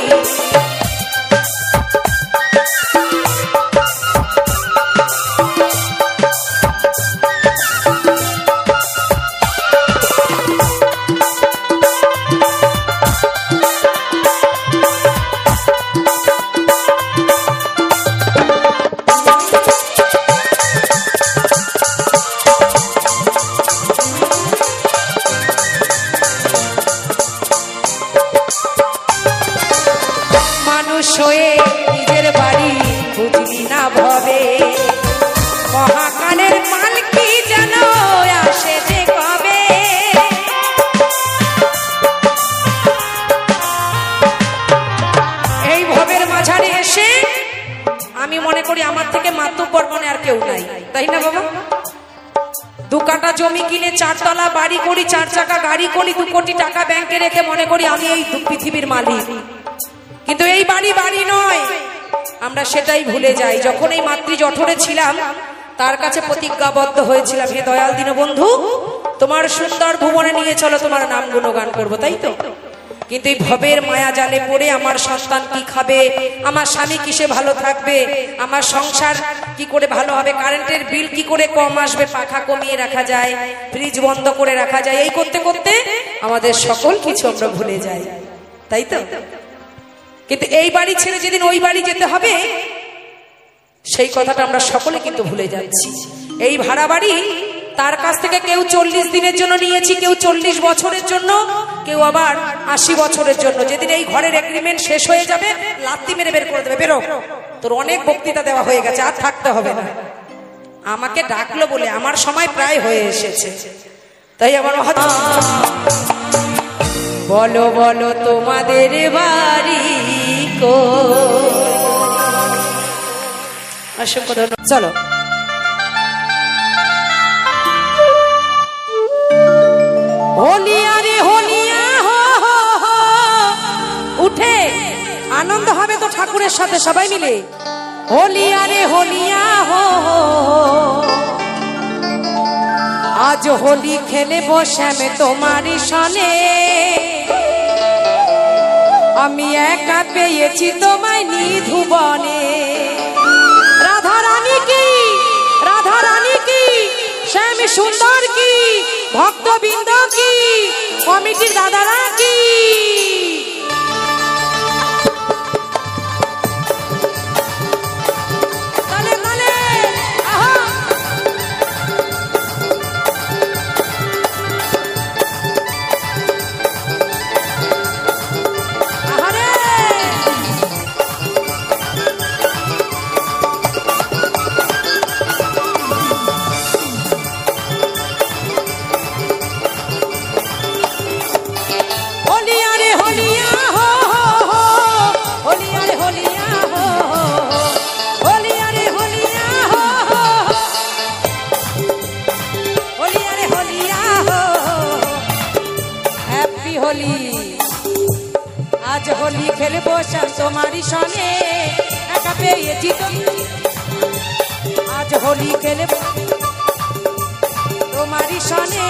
নিজের বাড়ি বুঝলি না ভবে, মহাকালের মালকি যেন আসে যে কবে। এই ভবের মাঝারে এসে আমি মনে করি আমার থেকে মাতব্বর মনে আর কেউ নাই, তাই না বাবা? 2 কাঠা জমি কিনে 4 তলা বাড়ি করি, 4 চাকা গাড়ি করি, 2 কোটি টাকা ব্যাংকে রেখে মনে করি আমি এই পৃথিবীর মালিক। কিন্তু এই বাড়ি বাড়ি নয়, আমরা সেটাই ভুলে যাই। যখন এই মাতৃ জঠরে ছিলাম তার কাছে প্রতিজ্ঞাবদ্ধ হয়েছিলাম, হে দয়াল দীনবন্ধু তোমার সুন্দর ভুবনে নিয়ে চলো, তোমার নাম গুণগান করবো, তাই তো? কিন্তু এই ভবের মায়া জালে পড়ে আমার সন্তান কি খাবে, আমার স্বামী কিসে ভালো থাকবে, আমার সংসার কি করে ভালো হবে, কারেন্টের বিল কি করে কম আসবে, পাখা কমিয়ে রাখা যায়, ফ্রিজ বন্ধ করে রাখা যায়, এই করতে করতে আমাদের সকল কিছু আমরা ভুলে যাই, তাই তো? কিন্তু এই বাড়ি ছেড়ে যেদিন ওই বাড়ি যেতে হবে সেই কথাটা আমরা সকলে কিন্তু ভুলে যাচ্ছি। এই ভাড়া বাড়ি তার কাছ থেকে কেউ 40 দিনের জন্য নিয়েছি, কেউ 40 বছরের জন্য, কেউ আবার 80 বছরের জন্য। যেদিন এই ঘরের এগ্রিমেন্ট শেষ হয়ে যাবে লাত্তি মেরে বের করে দেবে, বেরো, তোর অনেক বক্তৃতা দেওয়া হয়ে গেছে, আর থাকতে হবে না। আমাকে ডাকলো বলে আমার সময় প্রায় হয়ে এসেছে, তাই আমার বলো বলো তোমাদের বাড়ি অসংখ্য ধন্যবাদ। চলো হোলিয়া রে হোলিয়া হো হো হো, উঠে আনন্দ হবে তো ঠাকুরের সাথে সবাই মিলে। হোলিয়া রে হোলিয়া হো হো, আজ হোলি খেলে বসে আমি তোমারই সনে, আমি একা পেয়েছি তোমায় নিধুবনে। রাধা রানী কি, রাধা রানী কি, শ্যাম সুন্দর কি, ভক্তবৃন্দ কি, কমিটির দাদারা কি, আজ হোলি খেলে বসে তোমারই সনে, একা পেয়েছি আজ হোলি খেলে তোমারই সনে,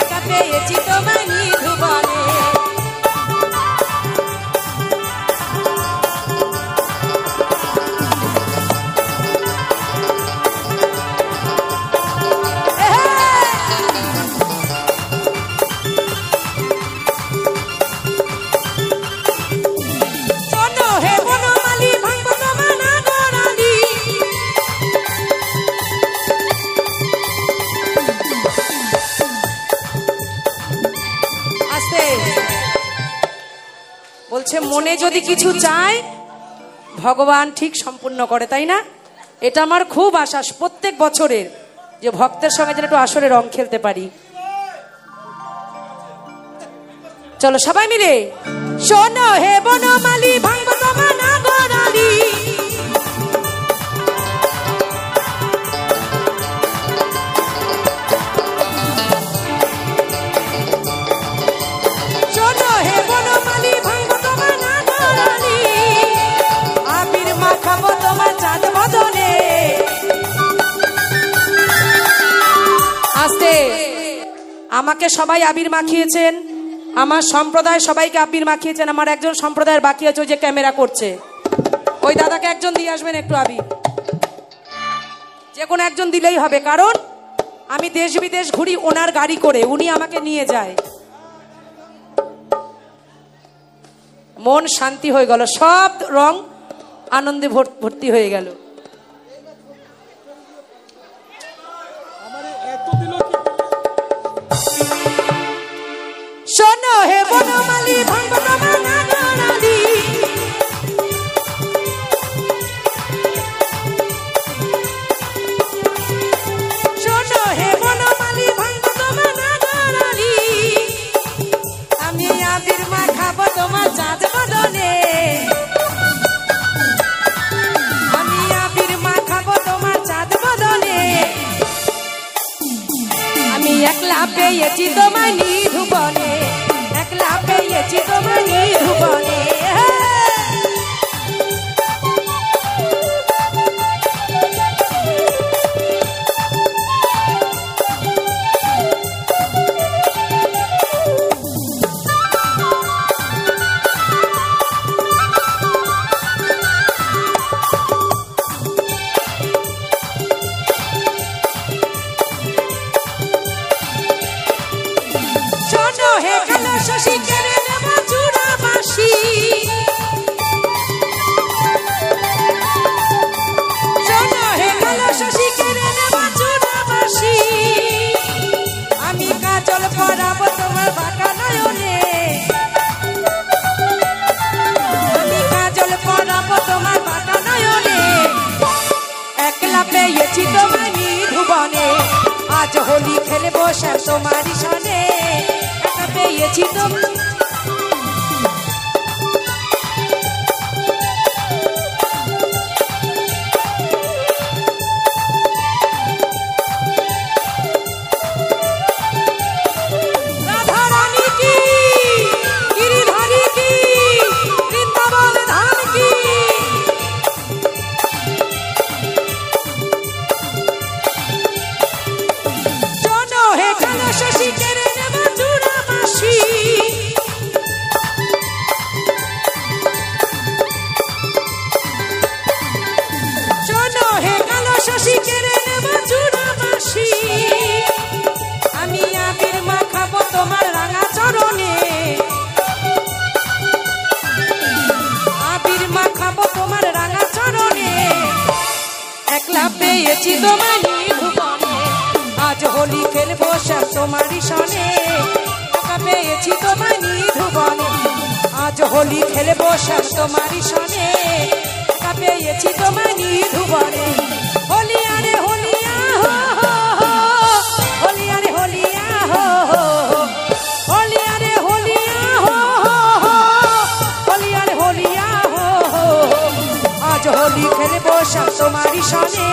একা পেয়েছি তোমায় নিধুবনে। বলছে মনে যদি কিছু চায় ভগবান ঠিক সম্পূর্ণ করে, তাই না? এটা আমার খুব আশা প্রত্যেক বছরের, যে ভক্তের সঙ্গে যেন একটু আসরে রং খেলতে পারি। চলো সবাই মিলে শোনো হে বনমালী ভাঙবো তোমার নাগরালি, আমাকে সবাই আবির মাখিয়েছেন, আমার সম্প্রদায় সবাইকে আবির মাখিয়েছেন। আমার একজন সম্প্রদায়ের বাকি আছে, ওই যে ক্যামেরা করছে, ওই দাদাকে একজন দিয়ে আসবেন একটু আবির, যে কোনো একজন দিলেই হবে, কারণ আমি দেশ বিদেশ ঘুরি ওনার গাড়ি করে, উনি আমাকে নিয়ে যায়। মন শান্তি হয়ে গেল, সব রং আনন্দে ভর্তি হয়ে গেল। শোনো হে বনমালী ভাঙবো তোমার নাগরালি, শোনো হে বনমালী ভাঙবো তোমার নাগরালি, আমি আবির মাখাবো তোমার চাঁদ বদনে, আমি আবির মাখাবো তোমার চাঁদ বদনে, আমি একলা পেয়েছি তোমায় নিধুবনে, একলা পেয়েছি তোমায় নিধুবনে। শোনো হে কালো শশী কেড়ে নেব চূড়া বাঁশি, শোনো হে কালো শশী কেড়ে নেব চূড়া বাঁশি, আমি কাজল পরাবো তোমার বাঁকা নয়নে, আমি কাজল পরাবো তোমার বাঁকা নয়নে, একলা পেয়েছি তোমায় নিধুবনে, আজ হোলি খেলবো শ্যাম তোমারই সনে, একা পেয়েছি তোমায়। রাধা রানী কি, গিরিধারী কি, বৃন্দাবন ধাম কি, শোনো হে কালো শশী কেড়ে নেব চূড়া বাঁশি, শোনো হে কালো শশী কেড়ে নেব চূড়া বাঁশি, আমি আবির মাখাবো তোমার রাঙা চরণে, আবির মাখাবো তোমার রাঙা চরণে, একলা পেয়েছি তোমায় নিধুবনে, আজ হোলি খেলবো শ্যাম তোমারই সনে, একা পেয়েছি তোমায় নিধুবনে, আজ হোলি খেলবো শ্যাম তোমারই সনে, একা পেয়েছি তোমায় নিধুবনে। হোলিয়া রে হোলিয়া হো হো হো, হোলিয়া রে হোলিয়া হো হো হো, হোলিয়া রে হোলিয়া হো হো হো, হোলিয়া রে হোলিয়া হো হো হো, আজ হোলি খেলবো শ্যাম তোমারই সনে,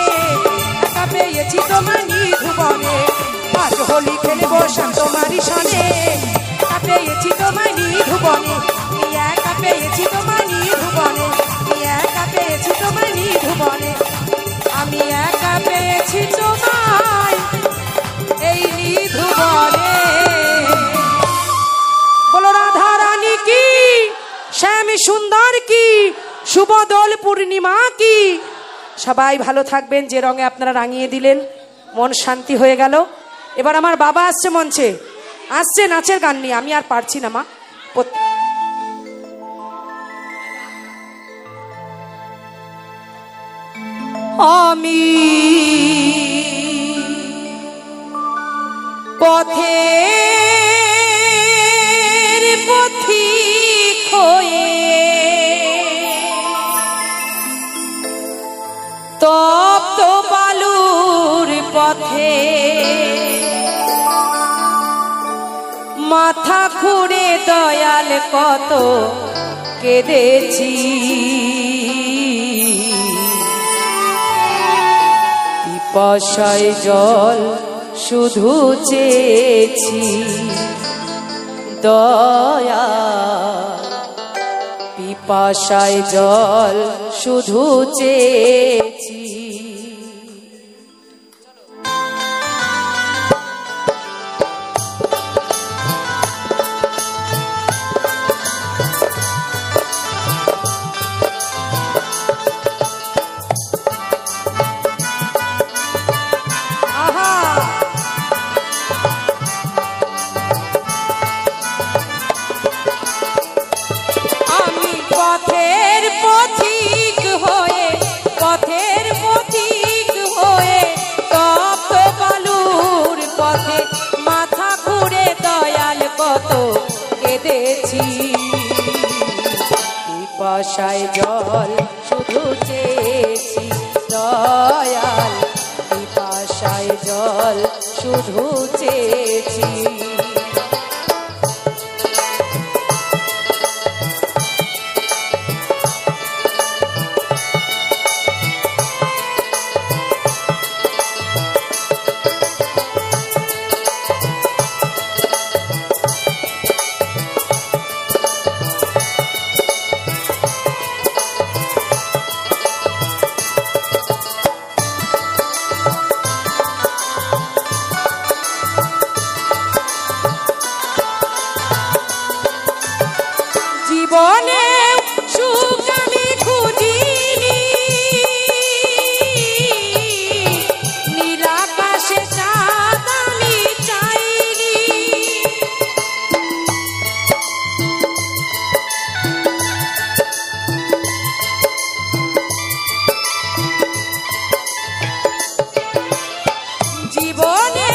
একা পেয়েছি তোমায় নিধুবনে, আজ হোলি খেলবো শ্যাম তোমারই সনে, একা পেয়েছি তোমায় নিধুবনে, একা পেয়েছি তোমায় নিধুবনে, একা পেয়েছি তোমায় নিধুবনে, আমি একা পেয়েছি তোমায় এই নিধুবনে। বলো রাধা রানী কি, শ্যাম সুন্দর কি, শুভ দোল পূর্ণিমা কি। সবাই ভালো থাকবেন, যে রঙে আপনারা রাঙিয়ে দিলেন মন শান্তি হয়ে গেল। এবার আমার বাবা আসছে মঞ্চে, আসছে নাচের গান নিয়ে, আমি আর পারছি না মা। আমি পথের পথিক হয়ে তপ্ত বালুর পথে মাথা খুঁড়ে দয়াল কত কেঁদেছি, পিপাসায় জল শুধু চেয়েছি, দয়া পিপাসায় জল শুধু চেয়েছি। পিপাসায় জল শুধু চেয়েছি দয়াল, পিপাসায় জল শুধু চেয়েছি। জীবনে সুখ আমি খুঁজিনি, নীল আকাশে চাঁদ আমি চাইনি। জীবনে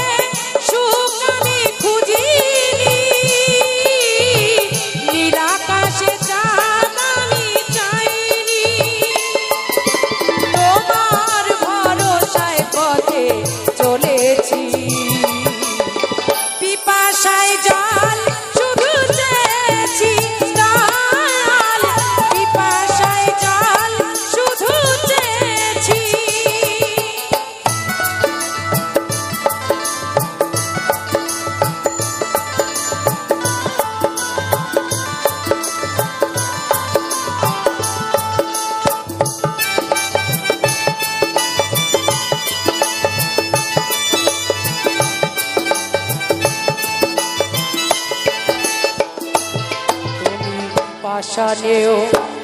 সুখ আমি খুঁজিনি, নীল আকাশে চাঁদ আমি চাইনি। তোমার ভরসায় পথে চলেছি, পিপাসায় জল শুধু চেয়েছি দয়াল, পিপাসায় জল শুধু চেয়েছি। পাষাণেও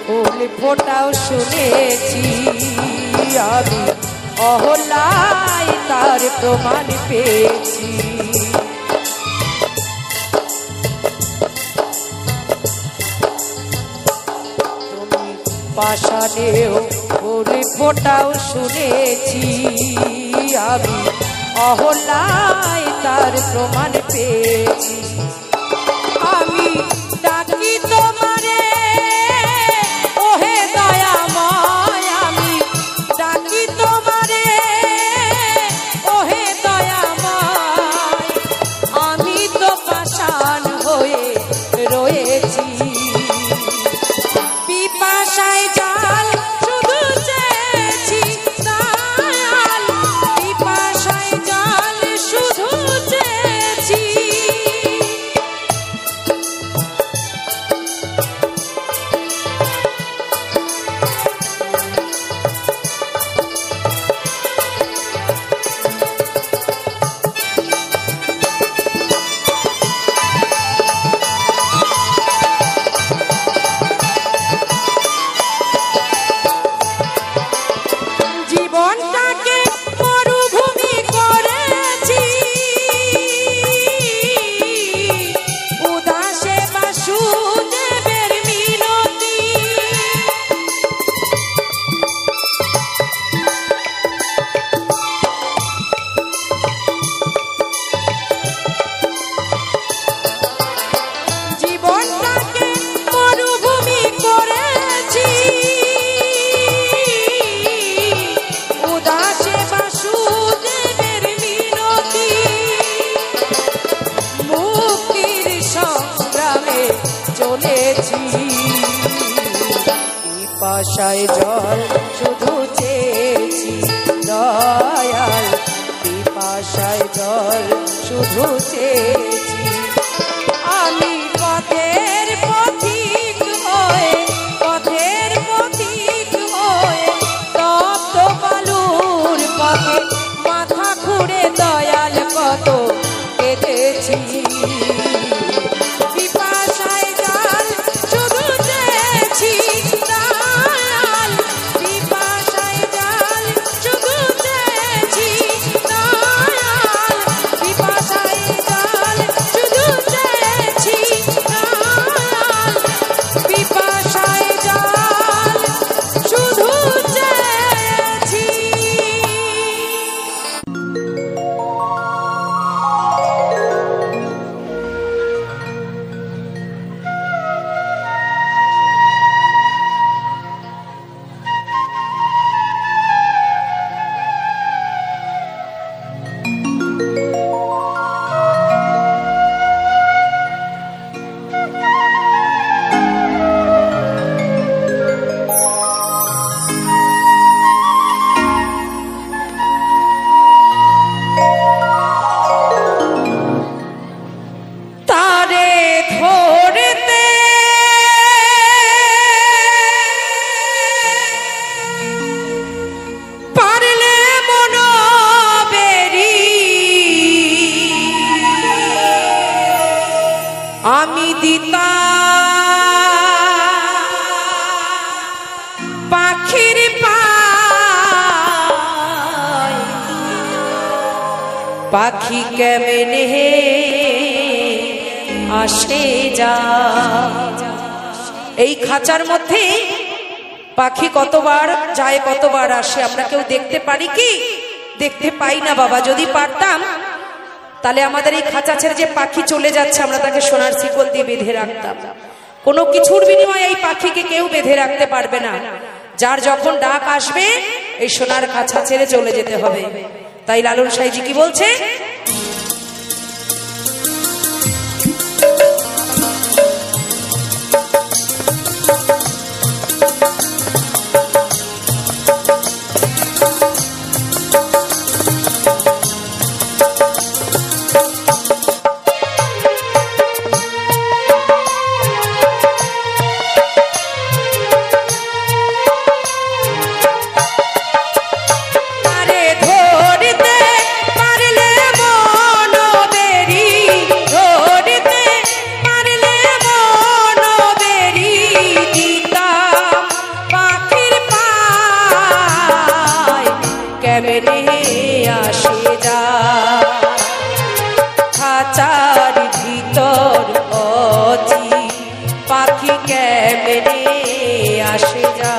ফুল ফোটাও শুনেছি আমি, অহলায় তার প্রমাণ পেয়েছি। তুমি পাষাণেও ফুল ফোটাও শুনেছি আমি, অহলায় তার প্রমাণ পেয়েছি। আমি ডাকি তোমারে ওহে দয়াময়, আমি ডাকি তোমারে ওহে দয়াময়, আমি তো পাষাণ হয়ে রয়েছি, পিপাসায় জল শুধু চেয়েছি দয়াল, পিপাসায় জল শুধু চেয়েছি। জীবনটাকে মরুভূমি করেছি, উদাসে বাসুদেবের মিনতি। জীবনটাকে মরুভূমি করেছি, উদাসে বাসুদেবের মিনতি। মুক্তির সংগ্রামে চলেছি, পিপাসায় জল শুধু চেয়েছি দয়াল, পিপাসায় জল শুধু চেয়েছি। আমি পথের পথিক হয়ে, পথের পথিক হয়ে তপ্ত বালুর পথে মাথা ঘুরে দয়াল কত কেঁদেছি, পিপাসায় জল শুধু চেয়েছি দয়াল, পিপাসায় জল শুধু চেয়েছি দয়াল, পিপাসায় জল শুধু চেয়েছি দয়াল, পিপাসায় জল শুধু চেয়েছি। দিতা পাখির পায় পাখি কেমনে আসে যা। এই খাঁচার মধ্যে পাখি কতবার যায় কতবার আসে আমরা কেউ দেখতে পারি কি? দেখতে পাই না বাবা। যদি পারতাম তাহলে আমাদের এই খাঁচা ছেড়ে যে পাখি চলে যাচ্ছে আমরা তাকে সোনার শিকল দিয়ে বেঁধে রাখতাম। কোনো কিছুর বিনিময়ে এই পাখিকে কেউ বেঁধে রাখতে পারবে না। যার যখন ডাক আসবে এই সোনার খাঁচা ছেড়ে চলে যেতে হবে। তাই লালন সাইজি কি বলছে? খাঁচার ভিতর অচি পাখি কেমনে আসে যা।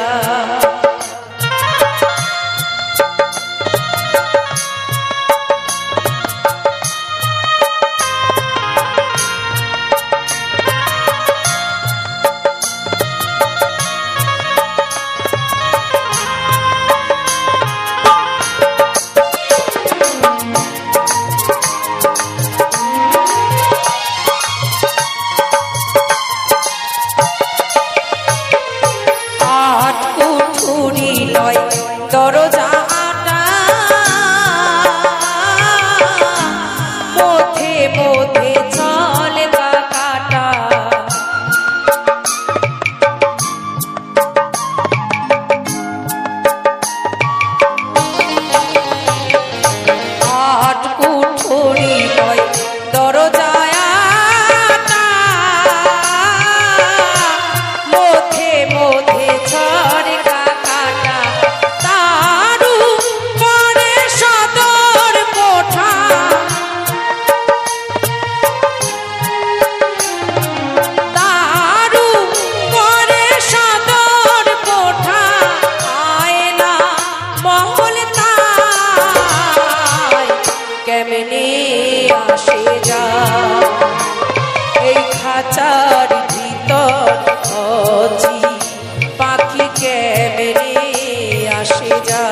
দরজাটা মধ্যে মধ্যে চলে কাটা আট কুঠুরি লয় দরজাটা মধ্যে মধ্যে ছড়ে কাটা তারু পরে সদর কোঠা তারু পরে সদর কোঠা আয়না মহল তাই কেমনে আসে যা। এই খাঁচার ভিতর অচি পাখি কেমনে আসে যা।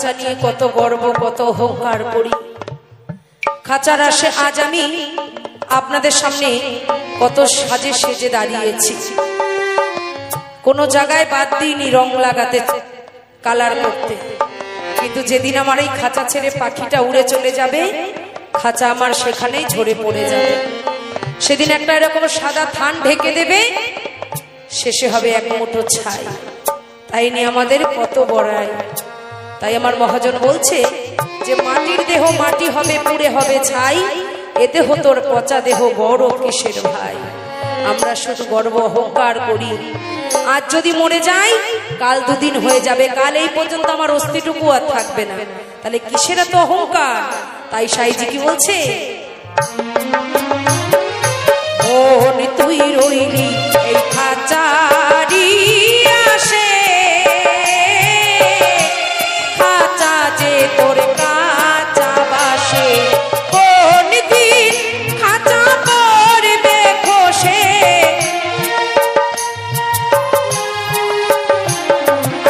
খাঁচা নিয়ে কত গর্ব কত অহংকার করি। খাঁচার আসে আজ আমি আপনাদের সামনে কত সাজে সেজে দাঁড়িয়েছি। কোনো জায়গায় বাদ দিইনি রং লাগাতে, কালার করতে, কিন্তু যেদিন আমার এই খাঁচা ছেড়ে পাখিটা উড়ে চলে যাবে, খাঁচা আমার সেখানেই ঝরে পড়ে যাবে। সেদিন একটা এরকম সাদা থান ঢেকে দেবে, শেষে হবে এক মুঠো ছাই। তাই নিয়ে আমাদের কত বড়াই। তাই আমার মহাজন বলছে যে মাটির দেহ মাটি হবে, পুড়ে হবে ছাই, এতে তোর পচা দেহ বড় কিসের ভাই। আমরা শুধু গর্ব অহংকার করি। আজ যদি মরে যাই, কাল দুদিন হয়ে যাবে, কাল এই পর্যন্ত আমার অস্তিটুকু আর থাকবে না, তাহলে কিসের এত অহংকার। তাই সাইজি কি বলছে, মন তুই রইলি এই খাঁচারি আসে, খাঁচা যে তোর কাঁচা বাসে, কোন দিন খাঁচা পড়বে খসে,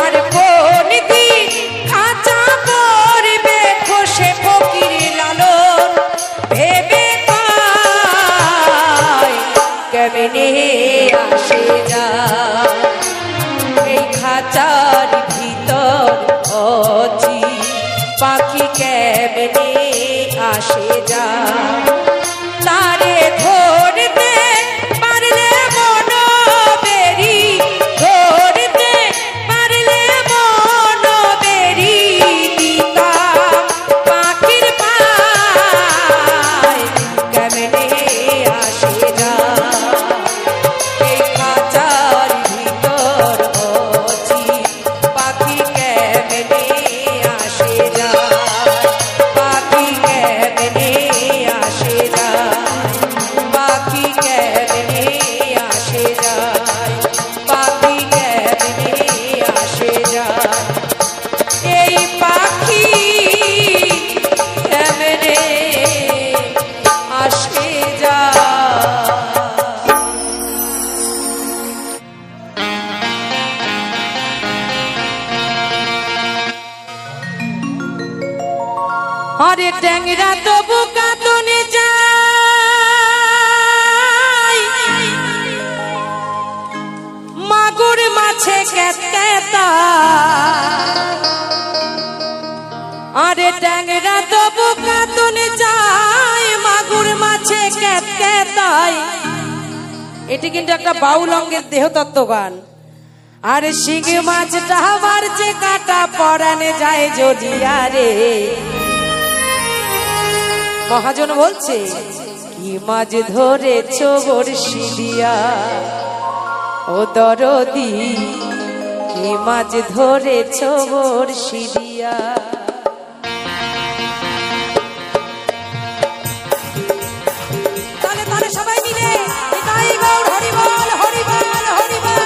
আর কোন দিন খাঁচা পড়বে খসে, ফকির লালন ভেবে কেমনে আসে যা এই খাঁচার ভিতর অজি, পাখি কেমনে আসে যা, তারে ধরতে পারলে মন বেরি, ধরতে পারলে মন বেরি, দিতাম পাখির পায় কেমনে আসে যা, এই খাঁচার ভিতর অজি, পাখি কেমনে আসে যা, পাখি কেমনে আসে যা, পাখি কেমনে আসে যায়, পাখি কেমনে আসে যায়, এই পাখি কেমনে আসে যায়। আরে ট্যাংরা তবু কাঁদনে যায়, মাগুর মাছে ক্যাতক্যাতা, আরে ট্যাংরা তবু কাঁদনে যায়, মাগুর মাছে ক্যাতক্যাতায়। এটি কিন্তু একটা বাউল অঙ্গের দেহতত্ত্ব গান। আর শিং মাছটা আমার যে কাটা পরানে যায় জড়িয়া রে, মহাজন বলছে কি মাছ ধরেছ বড়শি দিয়া, ও দরদি কি মাছ ধরেছ বড়শি দিয়া। তাহলে তাহলে সবাই মিলে নিতাই গৌর হরি বল, হরি বল, হরি বল।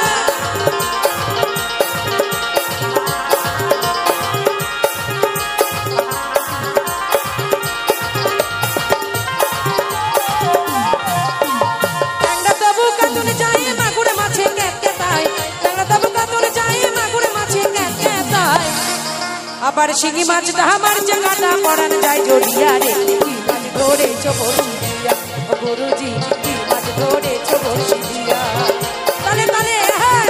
আবার শিঙি মাছটা আমার যে কাটা পরান যায় জড়িয়া রে, কি মাছ ধরেছ বড়শি দিয়া, ও গুরুজি কি মাছ ধরেছ বড়শি দিয়া। তালে তালে হ্যাঁ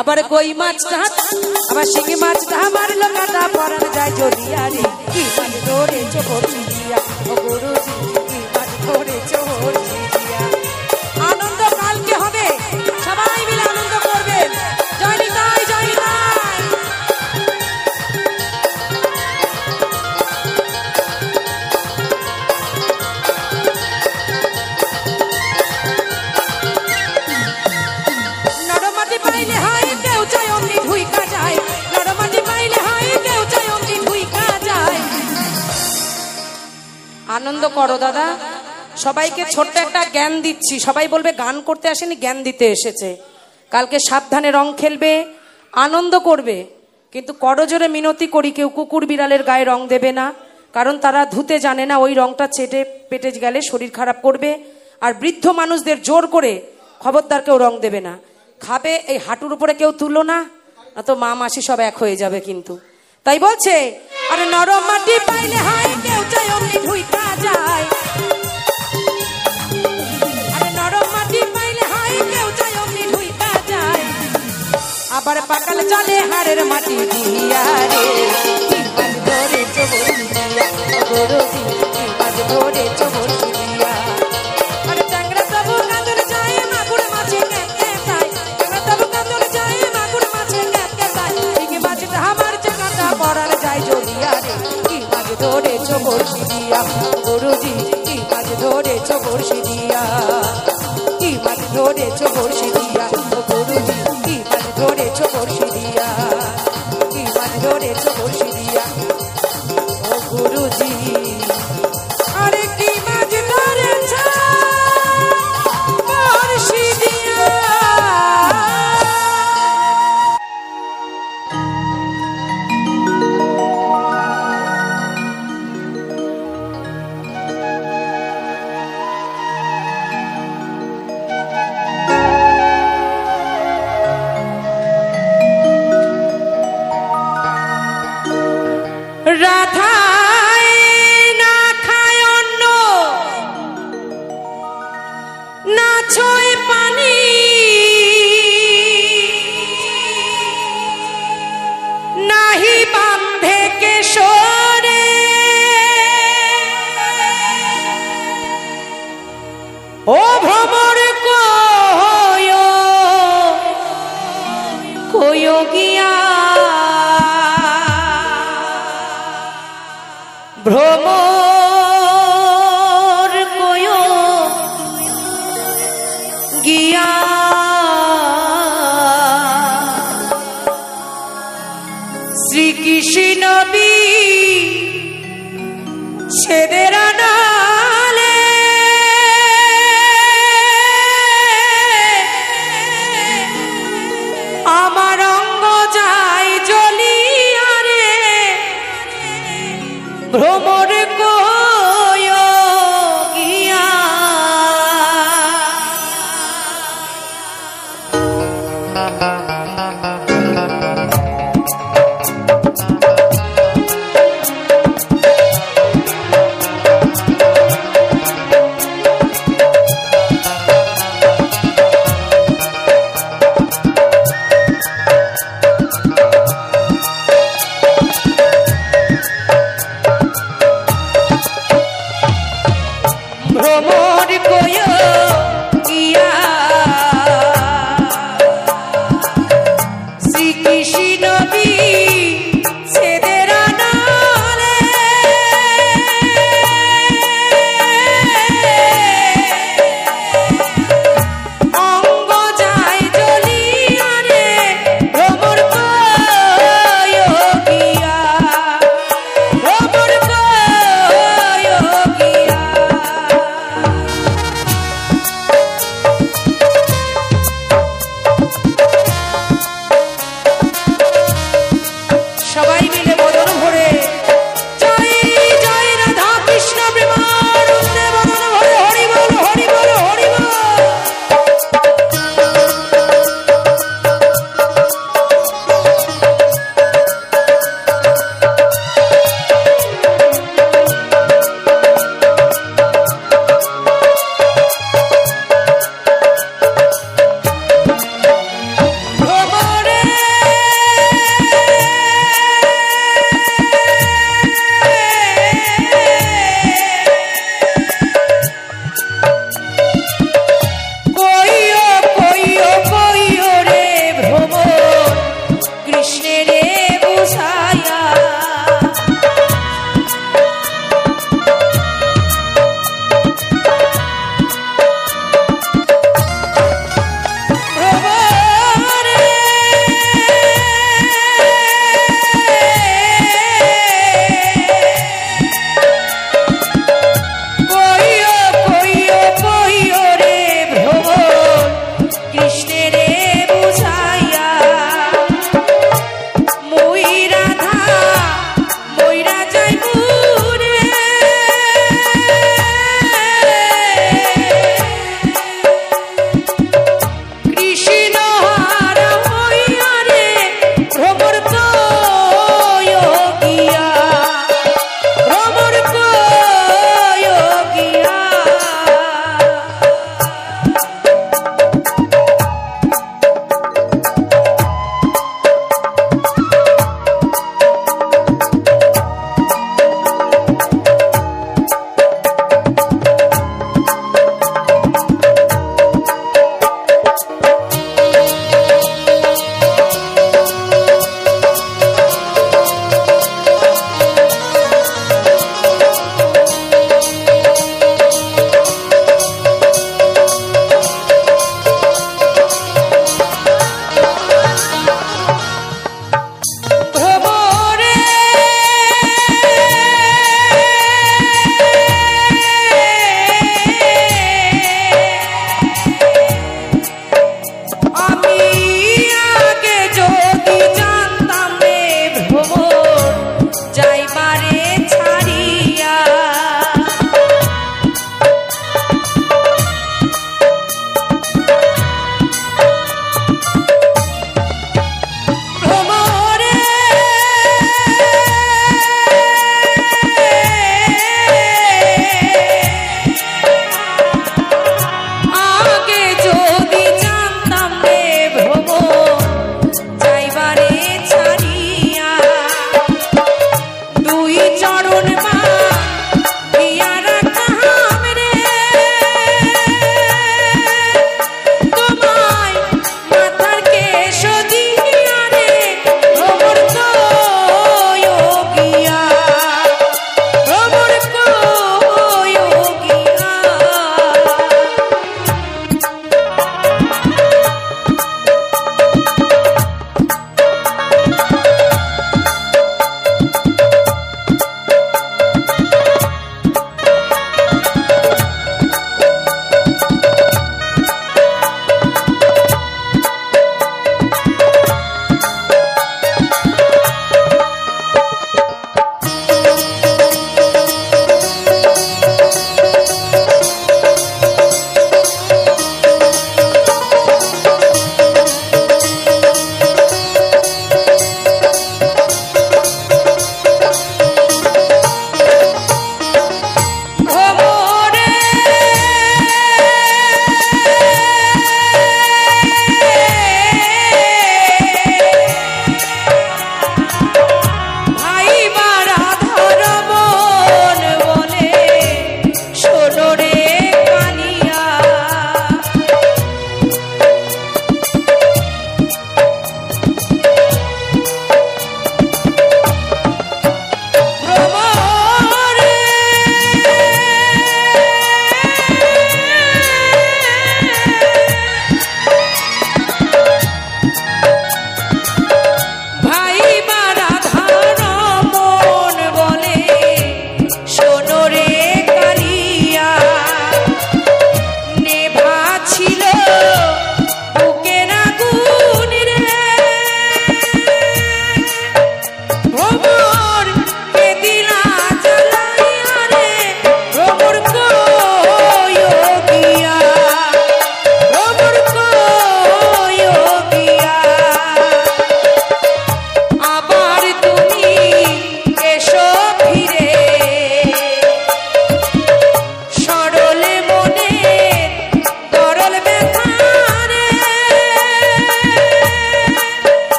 আবার কই মাছটা আবার শিঙি মাছটা আমার লোকাটা পরান যায় জড়িয়া রে, কি মাছ ধরেছ বড়শি দিয়া, ও গুরুজি কি মাছ ধরেছ বড়শি দিয়া। আনন্দ কালকে হবে, সবাই মিলে আনন্দ করবেন। জয় নিতাই, জয় নিতাই। নরমাটি পাইলে হয় কেউ চায় অমনি ঢুইকা যায়, নরমাটি পাইলে হয় কেউ চায় অমনি ঢুইকা যায়। আনন্দ করো দাদা। সবাইকে ছোট্ট একটা জ্ঞান দিচ্ছি, সবাই বলবে গান করতে আসেনি, জ্ঞান দিতে এসেছে। কালকে সাবধানে রং খেলবে, আনন্দ করবে, কিন্তু করজোরে মিনতি করি কেউ কুকুর বিড়ালের গায়ে রং দেবে না, কারণ তারা ধুতে জানে না, ওই রংটা চেটে পেটে গেলে শরীর খারাপ করবে। আর বৃদ্ধ মানুষদের জোর করে খবরদার কেউ রং দেবে না। খাবে এই হাঁটুর উপরে কেউ তুলো না, তো মা মাসি সব এক হয়ে যাবে কিন্তু। তাই বলছে আরে নরম মাটি পাইলে হয় কেউ চাই অমনি ঢুইকা যায়, আরে নরম মাটি পাইলে হয় কেউ চাই অমনি ঢুইকা যায়, আবার পাকাল চলে হাড়ের মাটি দিয়া রে, কি মাছ ধরে চবর দিয়া গরুজি, কি মাছ ধরে চবর দিয়া। আরে ট্যাংরা তবু কাঁদর যায় মাগুর মাছে ক্যাঁকে যায়, ট্যাংরা তবু কাঁদর যায় মাগুর মাছে ক্যাঁকে যায়, কি মাছটা আমার জায়গাটা পড়াল যায় জ্বলিয়া রে, কি মাছ ধরে চবর দিয়া গরুজি, কি মাছ ধরে চবর দিয়া, কি মাছ ধরে চবর দিয়া গরুজি, কি মাছ ধরে চবর দিয়া, কি মাছ ধরে চবর দিয়া ও গুরুজি। আরে কি মাছ ধরেছ বড়শি দিয়া। রাধায় না খায় অন্ন, না ছোঁয় পানি, নাহি বান্ধে কেশরে, ও ভ্রমর কয় গিয়া, ভ্রমর কয় গিয়া, শ্রীকৃষ্ণ বি ছেদের নালে, আমার অঙ্গ যায় জ্বলিয়া রে, ভ্রমর কয় গিয়া। ভ্রমর কয় গিয়া, শ্রীকৃষ্ণ বি ছেদের নালে, অঙ্গ যায় জ্বলিয়া রে, ভ্রমর কয় গিয়া, ভ্রমর কয় গিয়া।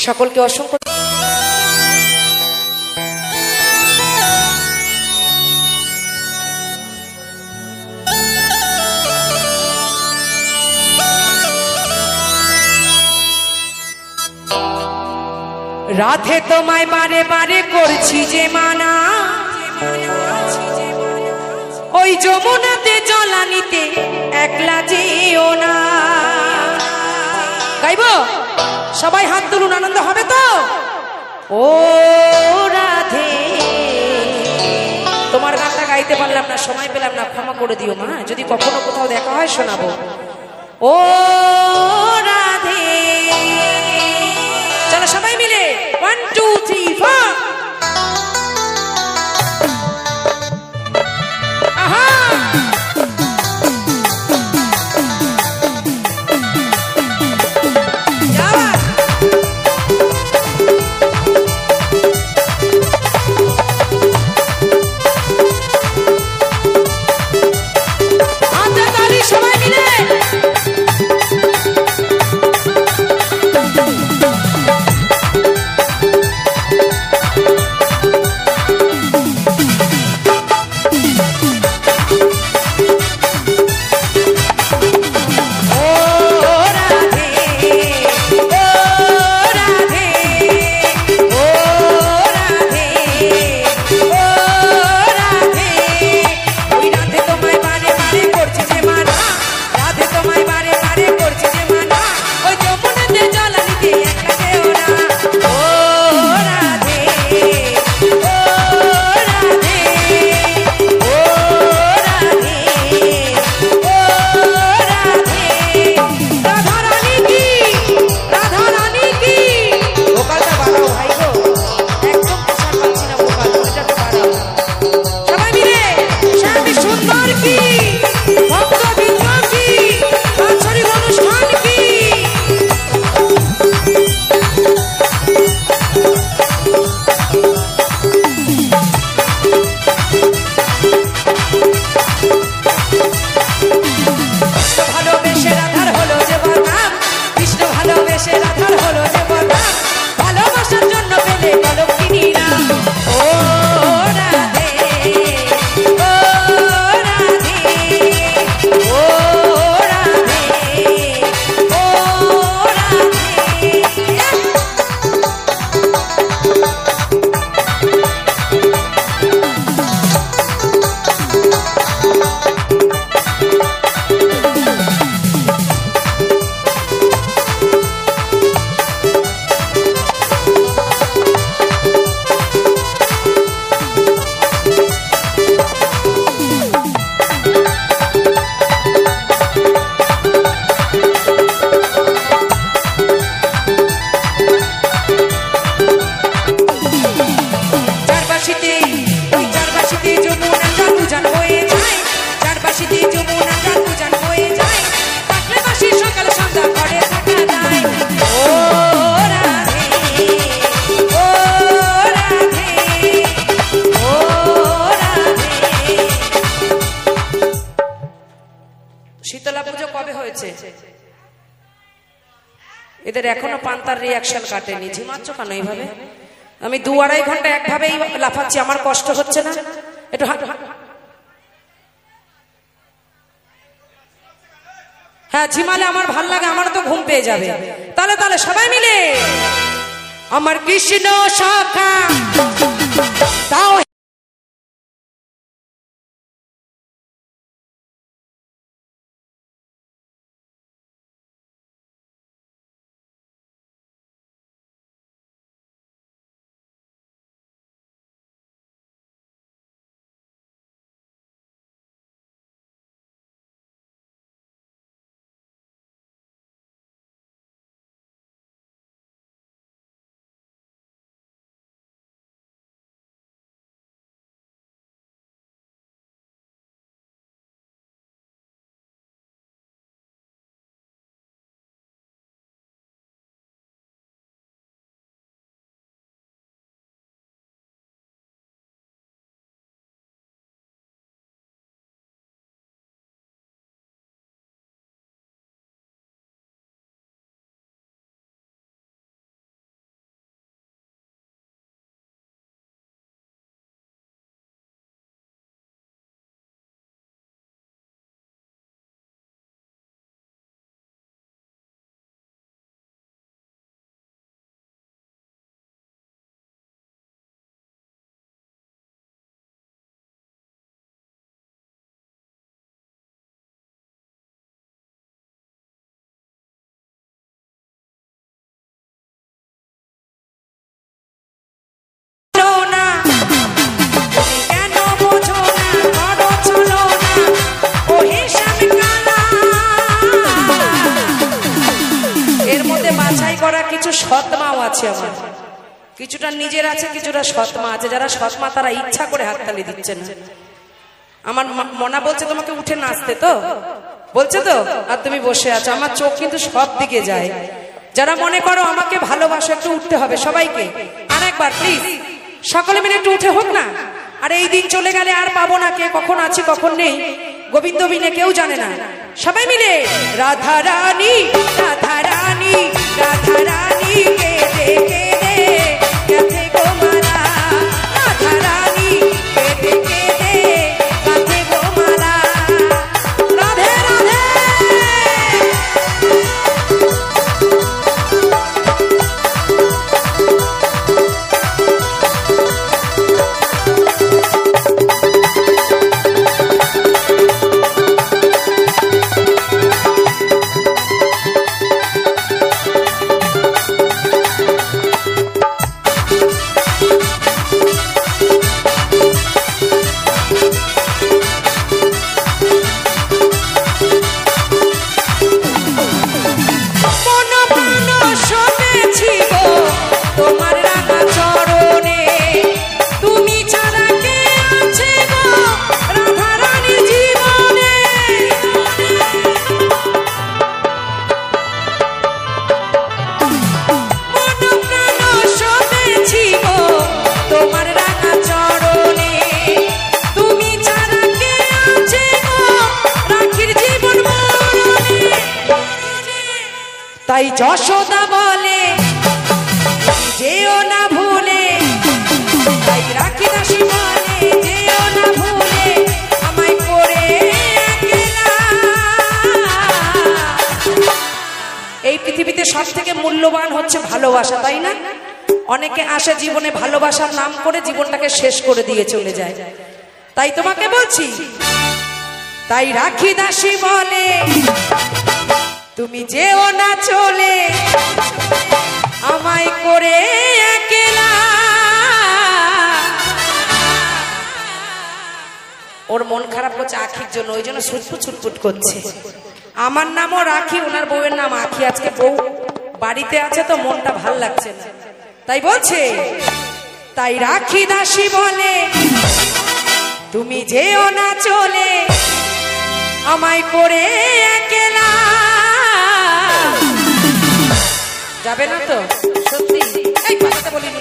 সকলকে অসংখ্য রাধে তোমায় বারে বারে করছি যে মানা, ওই যমুনাতে জলানিতে একলা যেও না। গাইব সবাই হাত তুলুন, আনন্দ হবে তো। ও রাধে, তোমার গানটা গাইতে পারলাম না, সময় পেলাম না, ক্ষমা করে দিও মা, যদি কখনো কোথাও দেখা হয় শোনাবো। ও রাধে, চলো সবাই মিলে 1 2 3 4। আহা সবাই মিলে শীতলা পুজো কবে হয়েছে? এদের এখনো পান্তার রিয়াকশন কাটেনি। ঝিমাচ্ছ কেন এইভাবে? আমি 2-2.5 ঘন্টা একভাবেই লাফাচ্ছি, আমার কষ্ট হচ্ছে না? একটু হ্যাঁ, ঝিমালে আমার ভাল লাগে, আমার তো ঘুম পেয়ে যাবে। তাহলে তাহলে সবাই মিলে আমার কৃষ্ণ সখা তাও কিছু সৎমাও আছে, আমার কিছুটা নিজের আছে, কিছুটা সৎমা আছে। যারা সৎমা তারা ইচ্ছা করে হাততালি দিচ্ছে না। আমার মনা বলছে তোমাকে উঠে নাচতে, তো বলছে তো, আর তুমি বসে আছো। আমার চোখ কিন্তু সব দিকে যায়। যারা মনে করো আমাকে ভালোবাসো, একটু উঠতে হবে সবাইকে। আর একবার প্লিজ সকলে মিলে একটু উঠে হোক না। আর এই দিন চলে গেলে আর পাবো না, কে কখন আছে কখন নেই গোবিন্দ বিনে কেউ জানে না। সবাই মিলে রাধা রানী রাধা রানী রাধা রানী কেঁদে কেঁদে গেছে গো মালা, রাধা রানী কেঁদে কেঁদে গেছে গো মালা। রাধে রাধে। তাই যশোদা বলে যেও না ভুলে, তাই রাখি দাসী বলে যেও না ভুলে আমায় করে একলা। এই পৃথিবীতে সব থেকে মূল্যবান হচ্ছে ভালোবাসা, তাই না? অনেকে আসে জীবনে ভালোবাসার নাম করে জীবনটাকে শেষ করে দিয়ে চলে যায়। তাই তোমাকে বলছি, তাই রাখি দাসী বলে তুমি যেও না চলে আমায় করে একলা। ওর মন খারাপ করছে আখির জন্য, ওই জন্য ছুটপুট ছুটপুট করছে। আমার নামও রাখি, ওনার বউয়ের নাম আখি। আজকে বউ বাড়িতে আছে তো মনটা ভাল লাগছে না, তাই বলছে তাই রাখি দাসী বলে তুমি যেও না চলে আমায় করে একলা। যাবে না তো সত্যি? এই কথা বলিনি,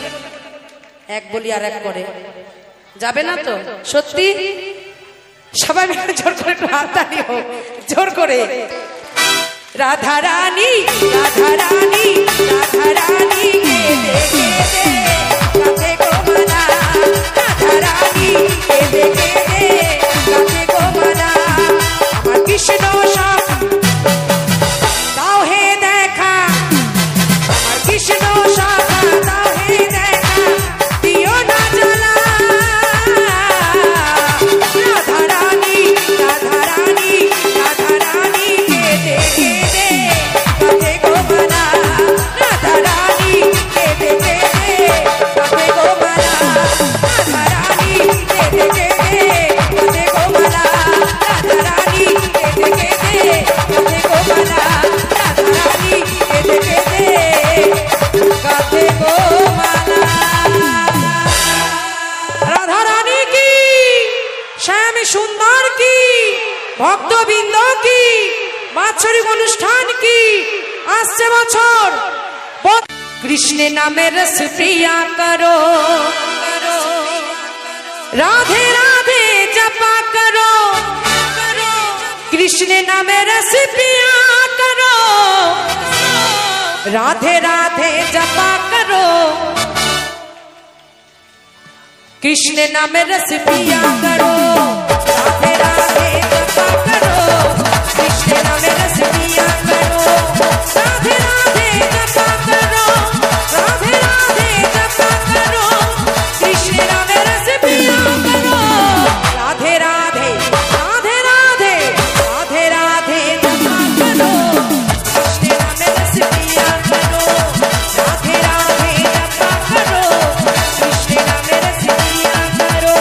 এক বলি আর এক করে। যাবে না তো সত্যি? সবাই মিলে জোর করে একটু হাততালি হোক, জোর করে। রাধা রানী রাধা রানী রাধা রানী কেঁদে কেঁদে গাছে গো মালা, রাধা রানী কেঁদে কেঁদে গাছে গো মালা। আমার কৃষ্ণ সব দাও হে দেখা, আমার কৃষ্ণ শাখা দাও হে দেখা, দিও না জ্বালা। রাধা রানী রাধা রানী রাধা রানী কেঁদে কেঁদে গাছে গো মালা, রাধা রানী কেঁদে কেঁদে গাছে গো মালা, রাধা রানী কেঁদে কেঁদে গাছে গো মালা, রাধা রানী কেঁদে কেঁদে গাছে গো মালা, রাধা রানী কেঁদে কেঁদে গাছে গো মালা। রাধা রানী কি, শ্যাম সুন্দর কি, ভক্তবৃন্দ কি, বাৎসরিক অনুষ্ঠান কি, আসছে বছর। কৃষ্ণ নামের রস প্রিয়া করো, রাধে রাধে জপা করো, কৃষ্ণ নামের রস প্রিয়া করো, राधे राधे जपा करो, कृष्ण नाम रस पिया करो, राधे राधे जपा करो, कृष्ण नाम रस पिया करो, राधे राधे जपा करो, राधे राधे जपा करो, कृष्ण नाम रस पिया करो, राधे राधे राधे राधे राधे राधे जपा करो, कृष्ण नाम रस पिया करो, राधे राधे जपा करो, कृष्ण नाम रस पिया करो।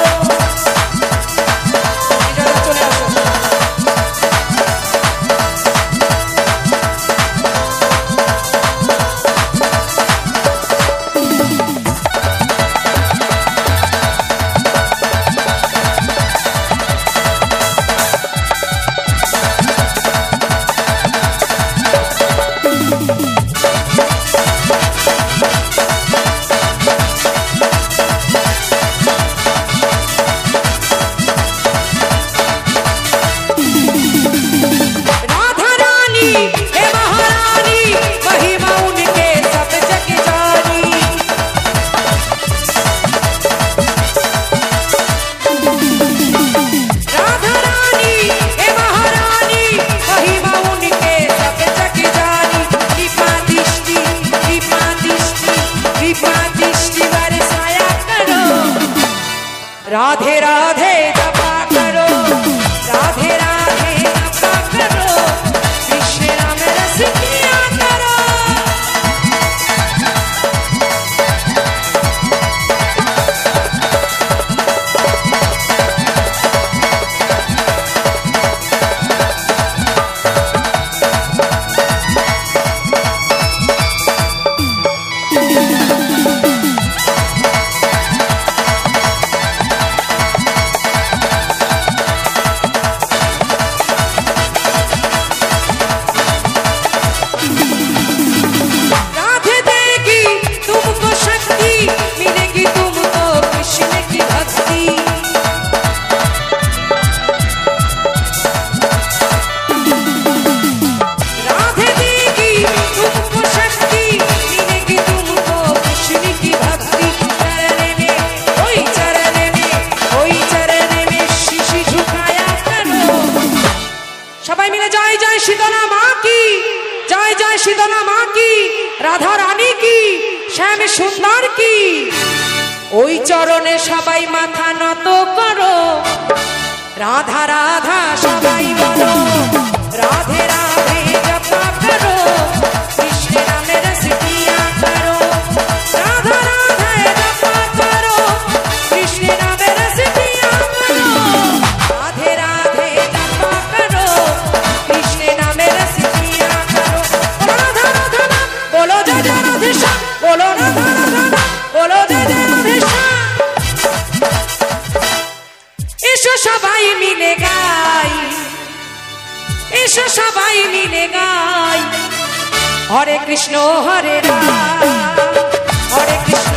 সবাই মিলে জয় জয় শীতলা মা কি, জয় জয় শীতলা মা কি, রাধা রানী কি, শ্যাম সুন্দর কি। ওই চরণে সবাই মাথা নত করো, রাধা রাধা সবাই বলো, রাধে রাধে জপা করো, কৃষ্ণ নামের সিটিয়া করো, রাধা রাধে জপা করো, কৃষ্ণ নামের সিটিয়া করো, রাধে রাধে জপা করো, কৃষ্ণ নামের সিটিয়া করো। রাধা রাধা নাম বলো, জয় জয় রাধে শ্যাম বলো, রাধা রাধা নাম বলো, জয় জয় রাধে শ্যাম। এসো সবাই মিলে গাই, এসো সবাই মিলে গাই, হরে কৃষ্ণ হরে রাম, হরে কৃষ্ণ